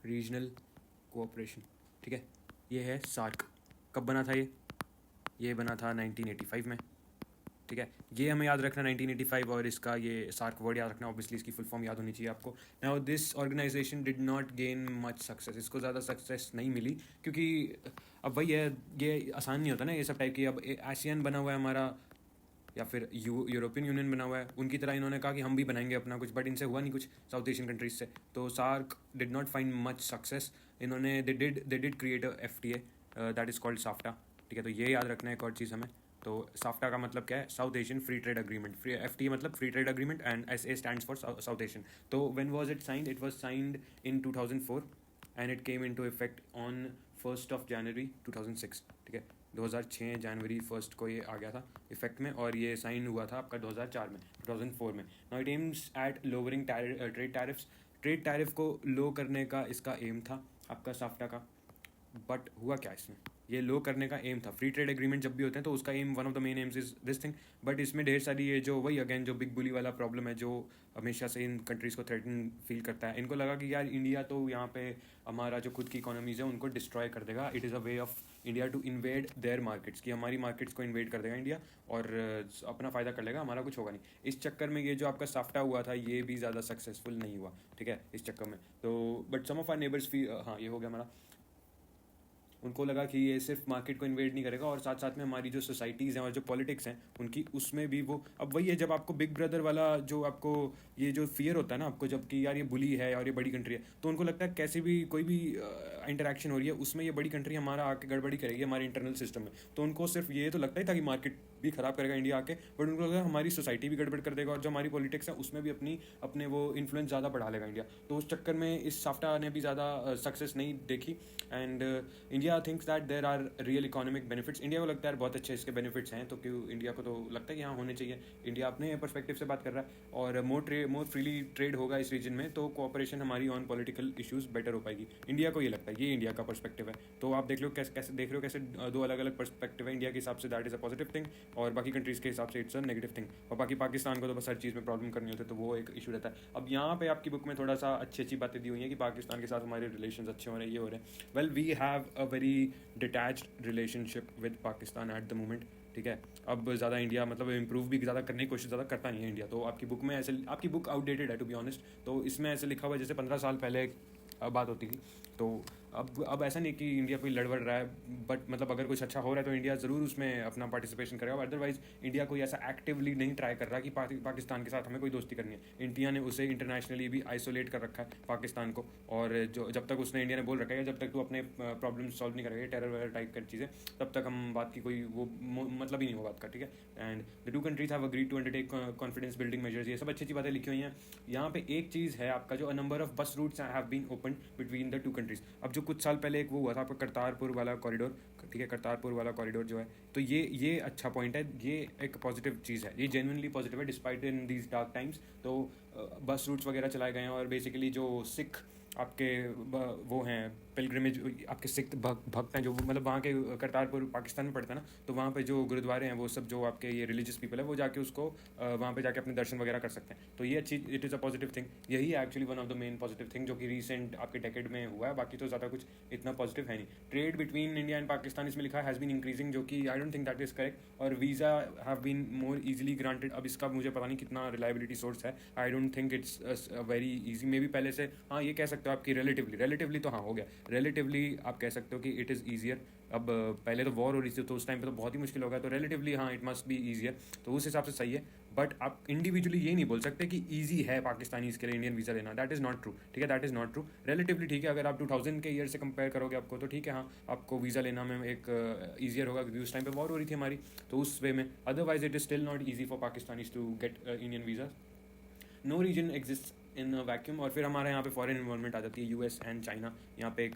Regional Cooperation, ठीक है, ये है सार्क। कब बना था ये बना था 1985 में, ठीक है। ये हमें याद रखना 1985, और इसका ये सार्क वर्ड याद रखना, ऑब्वियसली इसकी फुल फॉर्म याद होनी चाहिए आपको। Now this organisation did not gain much success, इसको ज़्यादा सक्सेस नहीं मिली, क्योंकि अब वही है, ये आसान नहीं होता ना ये सब टाइप की। अब आसियान बना हुआ है हमारा, या फिर यूरोपियन यूनियन बना हुआ है, उनकी तरह इन्होंने कहा कि हम भी बनाएंगे अपना कुछ, बट इनसे हुआ नहीं कुछ साउथ एशियन कंट्रीज से। तो SAARC did not find much success. इन्होंने they did create a FTA that is called SAFTA, ठीक है। तो ये याद रखना है एक और चीज़ हमें। तो साफ्टा का मतलब क्या है? South Asian free trade agreement. FTA मतलब free trade agreement, and SA stands for South Asian. तो when was it signed? It was signed in 2004 and it came into effect on 1 January 2006, ठीक है। 2006 जनवरी 1 को ये आ गया था इफेक्ट में, और ये साइन हुआ था आपका 2004 में। Now it aims at lowering trade tariffs. Trade tariff को लो करने का इसका एम था आपका साफ्टा का, बट हुआ क्या इसमें? ये लो करने का एम था। फ्री ट्रेड एग्रीमेंट जब भी होते हैं तो उसका aim, one of the main aims is this thing, but इसमें ढेर सारी ये जो वही अगेन जो बिग बुली वाला प्रॉब्लम है, जो हमेशा से इन कंट्रीज़ को थ्रेटन फील करता है। इनको लगा कि यार इंडिया तो यहाँ पे हमारा जो खुद की इकोनॉमीज़ है उनको डिस्ट्रॉय कर देगा। It is a way of India to invade their markets, कि हमारी मार्केट्स को इन्वेड कर देगा इंडिया और अपना फ़ायदा कर लेगा, हमारा कुछ होगा नहीं। इस चक्कर में ये जो आपका साफ्टा हुआ था ये भी ज़्यादा सक्सेसफुल नहीं हुआ, ठीक है, इस चक्कर में। तो but some of our neighbours हाँ, ये हो गया हमारा। उनको लगा कि ये सिर्फ मार्केट को इन्वेड नहीं करेगा और साथ साथ में हमारी जो सोसाइटीज़ हैं और जो पॉलिटिक्स हैं उनकी उसमें भी वो, अब वही है जब आपको बिग ब्रदर वाला जो आपको ये जो फियर होता है ना आपको, जब कि यार ये बुली है और ये बड़ी कंट्री है, तो उनको लगता है कैसे भी कोई भी इंटरेक्शन हो रही है उसमें ये बड़ी कंट्री हमारा आके गड़बड़ी करेगी हमारे इंटरनल सिस्टम में। तो उनको सिर्फ ये तो लगता ही था कि मार्केट भी ख़राब करेगा इंडिया आके, बट उनको लगा हमारी सोसाइटी भी गड़बड़ कर देगा और जो हमारी पॉलिटिक्स है उसमें भी अपने वो इन्फ्लुएंस ज़्यादा बढ़ा लेगा इंडिया। तो उस चक्कर में इस साफ्टा ने भी ज़्यादा सक्सेस नहीं देखी। And India thinks that there are real economic benefits. India को लगता है बहुत अच्छे इसके बेनिफिट्स हैं, तो क्यों इंडिया को तो लगता है कि हाँ होने चाहिए। इंडिया अपने पर्सपेक्टिव से बात कर रहा है और मोर फ्रीली ट्रेड होगा इस रीजन में तो कोऑपरेशन हमारी ऑन पॉलिटिकल इश्यूज बेटर हो पाएगी। इंडिया को ये लगता है, ये इंडिया का पर्सपेक्टिव है। तो आप देख लो कैसे देख रहे हो कैसे दो अलग अलग पर्सपेक्टिव है। इंडिया के हिसाब say that is a positive thing और बाकी कंट्रीज़ के हिसाब से इट्स अ नेगेटिव थिंग। और बाकी पाकिस्तान को तो बस हर चीज़ में प्रॉब्लम करनी होती है, तो वो एक इशू रहता है। अब यहाँ पे आपकी बुक में थोड़ा सा अच्छी बातें दी हुई हैं कि पाकिस्तान के साथ हमारे रिलेशन अच्छे हो रहे हैं, ये हो रहे हैं। Well we have a very detached relationship with Pakistan at the moment, ठीक है। अब ज़्यादा इंडिया मतलब इम्प्रूव भी ज़्यादा करने की कोशिश ज़्यादा करता नहीं है इंडिया। तो आपकी बुक में ऐसे, आपकी बुक आउटडेटेड है टू बी ऑनेस्ट, तो इसमें ऐसे लिखा हुआ है जैसे 15 साल पहले बात होती थी। तो अब ऐसा नहीं कि इंडिया कोई लड़वड़ रहा है, बट मतलब अगर कुछ अच्छा हो रहा है तो इंडिया ज़रूर उसमें अपना पार्टिसिपेशन करेगा। अदरवाइज इंडिया कोई ऐसा एक्टिवली नहीं ट्राई कर रहा कि पाकिस्तान के साथ हमें कोई दोस्ती करनी है। इंडिया ने उसे इंटरनेशनली भी आइसोलेट कर रखा है पाकिस्तान को, और जो जब तक उसने इंडिया ने बोल रखा है जब तक तू अपने प्रॉब्लम सॉल्व नहीं करेगा टेरर वगैरह टाइप कर चीज़ें, तब तक हम बात की कोई वो मतलब ही नहीं हो बात का, ठीक है। And the two countries have agreed to undertake confidence building measures, ये सब अच्छी अच्छी बातें लिखी हुई हैं। यहाँ पे एक चीज़ है आपका, जो number of bus routes have been open between the two countries. अब जो कुछ साल पहले एक वो हुआ था आपका करतारपुर वाला कॉरिडोर, ठीक है, करतारपुर वाला कॉरिडोर जो है, तो ये अच्छा पॉइंट है, ये एक पॉजिटिव चीज़ है, ये जेन्युइनली पॉजिटिव है despite in these dark times. तो बस रूट्स वगैरह चलाए गए हैं और बेसिकली जो सिख आपके वो हैं पिलग्रिमेज, आपके सिख भक्त हैं जो मतलब वहाँ के करतारपुर पाकिस्तान में पड़ता है ना, तो वहाँ पे जो गुरुद्वारे हैं वो सब जो आपके ये रिलीजियस पीपल है वो जाके उसको वहाँ पे जाके अपने दर्शन वगैरह कर सकते हैं। तो ये अच्छी, it is a positive thing. यही है actually one of the main positive thing जो कि रिसेंट आपके डेकेड में हुआ है। बाकी तो ज़्यादा कुछ इतना पॉजिटिव है नहीं। Trade between India and Pakistan इसमें लिखा हैज़ बीन इंक्रीजिंग, जो कि I don't think that is correct. और visas have been more easily granted. अब इसका मुझे पता नहीं कितना रिलायबिलिटी सोर्स है, I don't think it's very easy. Maybe पहले से हाँ ये कह सकते हो आपकी रिलेटिवली तो हाँ हो गया, रिलेटिवली आप कह सकते हो कि इट इज़ ईजियर। अब पहले तो वॉर हो रही थी तो उस टाइम पे तो बहुत ही मुश्किल होगा, तो रिलेटिवली हाँ इट मस्ट बी ईजियर, तो उस हिसाब से सही है। बट आप इंडिविजुअली ये नहीं बोल सकते कि ईजी है पाकिस्तानीज़ के लिए इंडियन वीज़ा लेना, दैट इज़ नॉट ट्रू, ठीक है, that is not true. Relatively ठीक है, अगर आप 2000 के ईयर से कंपेयर करोगे आपको, तो ठीक है हाँ आपको वीज़ा लेना में एक ईजियर होगा क्योंकि उस टाइम पे वॉर हो रही थी हमारी, तो उस वे में। Otherwise it is still not easy for Pakistanis to get Indian visa. No region exist in vacuum. और फिर हमारे यहाँ पे फॉरेन इन्वॉल्वमेंट आ जाती है, यूएस एंड चाइना। यहाँ पे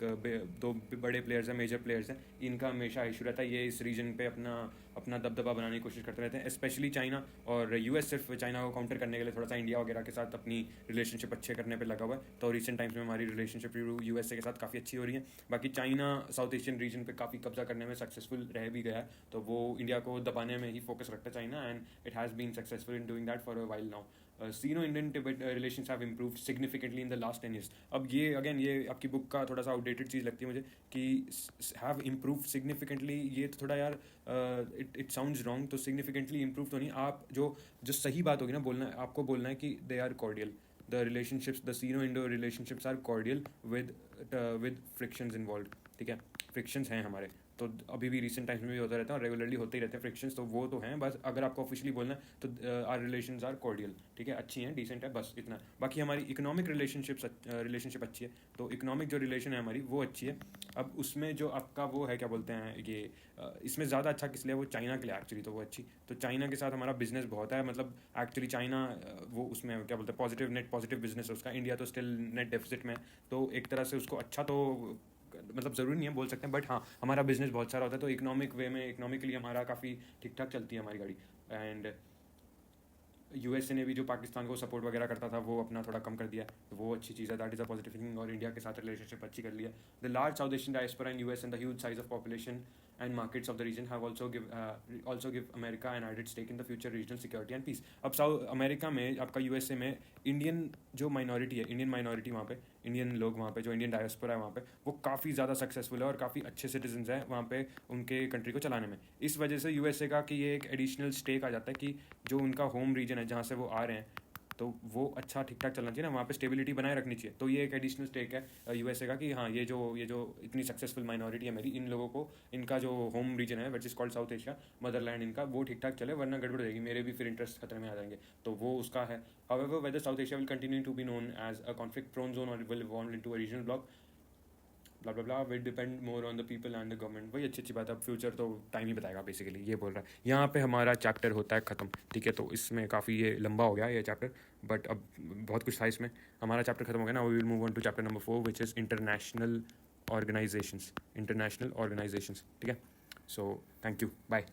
दो बड़े प्लेयर्स हैं, मेजर प्लेयर्स हैं, इनका हमेशा इशू रहता है। ये इस रीजन पे अपना दबदबा बनाने की कोशिश करते रहते हैं, स्पेशली चाइना। और यूएस सिर्फ चाइना को काउंटर करने के लिए थोड़ा सा इंडिया वगैरह के साथ अपनी रिलेशनशिप अच्छे करने पे लगा हुआ है। तो रिसेंट टाइम्स में हमारी रिलेशनशिप यूएसए के साथ काफ़ी अच्छी हो रही है। बाकी चाइना साउथ एशियन रीजन पे काफ़ी कब्जा करने में सक्सेसफुल रह भी गया है, तो वो इंडिया को दबाने में ही फोकस रखता है China, and it has been successful in doing that for a while now. Sino-Indian Tibet relations have improved significantly in the last 10 years. अब ये अगेन ये आपकी बुक का थोड़ा सा आउटडेटेड चीज़ लगती है मुझे कि हैव इम्प्रूव सिग्निफिकेंटली, ये तो थोड़ा यार इट साउंड्स रॉन्ग। तो सिग्निफिकेंटली इम्प्रूव तो नहीं, आप जो सही बात होगी ना बोलना है, आपको बोलना है कि they are cordial, the relationships, the Sino Indo relationships are cordial with frictions involve, ठीक है, फ्रिक्शंस हैं हमारे, तो अभी भी रिसेंट टाइम्स में भी होता रहता है और रेगुलरली होते ही रहते हैं फ्रिक्शंस, तो वो तो हैं। बस अगर आपको ऑफिशियली बोलना है तो आर रिलेशंस आर कॉर्डियल, ठीक है, अच्छी हैं, डिसेंट है, बस इतना। बाकी हमारी इकोनॉमिक रिलेशनशिप अच्छी है, तो इकोनॉमिक जो रिलेशन है हमारी वो अच्छी है। अब उसमें जो आपका वो है क्या बोलते हैं ये इसमें ज़्यादा अच्छा किस लिए, वो चाइना के लिए एक्चुअली तो वो अच्छी। तो चाइना के साथ हमारा बिजनेस बहुत है, मतलब एक्चुअली चाइना वो उसमें क्या बोलते हैं पॉजिटिव नेट पॉजिटिव बिजनेस है उसका। इंडिया तो स्टिल नेट डेफिसिट में, तो एक तरह से उसको अच्छा तो मतलब ज़रूरी नहीं है बोल सकते हैं, बट हाँ हमारा बिजनेस बहुत सारा होता है, तो इकोनॉमिक वे में इकोनॉमिकली हमारा काफ़ी ठीक ठाक चलती है हमारी गाड़ी। एंड यूएसए ने भी जो पाकिस्तान को सपोर्ट वगैरह करता था वो अपना थोड़ा कम कर दिया, तो वो अच्छी चीज़ है, that is a positive thing. और इंडिया के साथ रिलेशनशिप अच्छी कर लिया। The large south Asian diaspora in US and the huge size of population and markets of the region have also give America an added stake in the future regional security and peace. अब south America में आपका USA में Indian जो minority है, Indian minority वहाँ पे, Indian लोग वहाँ पे, जो इंडियन डायस्पोरा है वहाँ पे, वो काफ़ी ज़्यादा सक्सेसफुल है और काफ़ी अच्छे सिटीजन्स हैं वहाँ पे उनके कंट्री को चलाने में। इस वजह से यूएसए का कि ये एक एडिशनल स्टेक आ जाता है कि जो उनका होम रीजन है जहाँ से वो आ रहे हैं, तो वो अच्छा ठीक ठाक चलना चाहिए ना, वहाँ पे स्टेबिलिटी बनाए रखनी चाहिए। तो ये एक एडिशनल स्टेक है यूएसए का कि हाँ ये जो इतनी सक्सेसफुल माइनॉरिटी है मेरी, इन लोगों को इनका जो होम रीजन है विच is called south Asia, Motherland इनका, वो ठीक ठाक चले, वरना गड़बड़ हो जाएगी, मेरे भी फिर इंटरेस्ट खतरे में आ जाएंगे। तो वो उसका है। However, whether South Asia will continue to be known as a conflict-prone zone or will evolve into a regional bloc, blah blah blah, will depend more on the people and the government। वही अच्छी बात है, अब future तो time ही बताएगा basically, ये बोल रहा है। यहाँ पे हमारा चैप्टर होता है ख़त्म, ठीक है। तो इसमें काफ़ी ये लंबा हो गया ये चैप्टर, बट अब बहुत कुछ था इसमें। हमारा चैप्टर खत्म हो गया ना, we will move on to chapter number 4 which is international organisations, ठीक है। So thank you, bye.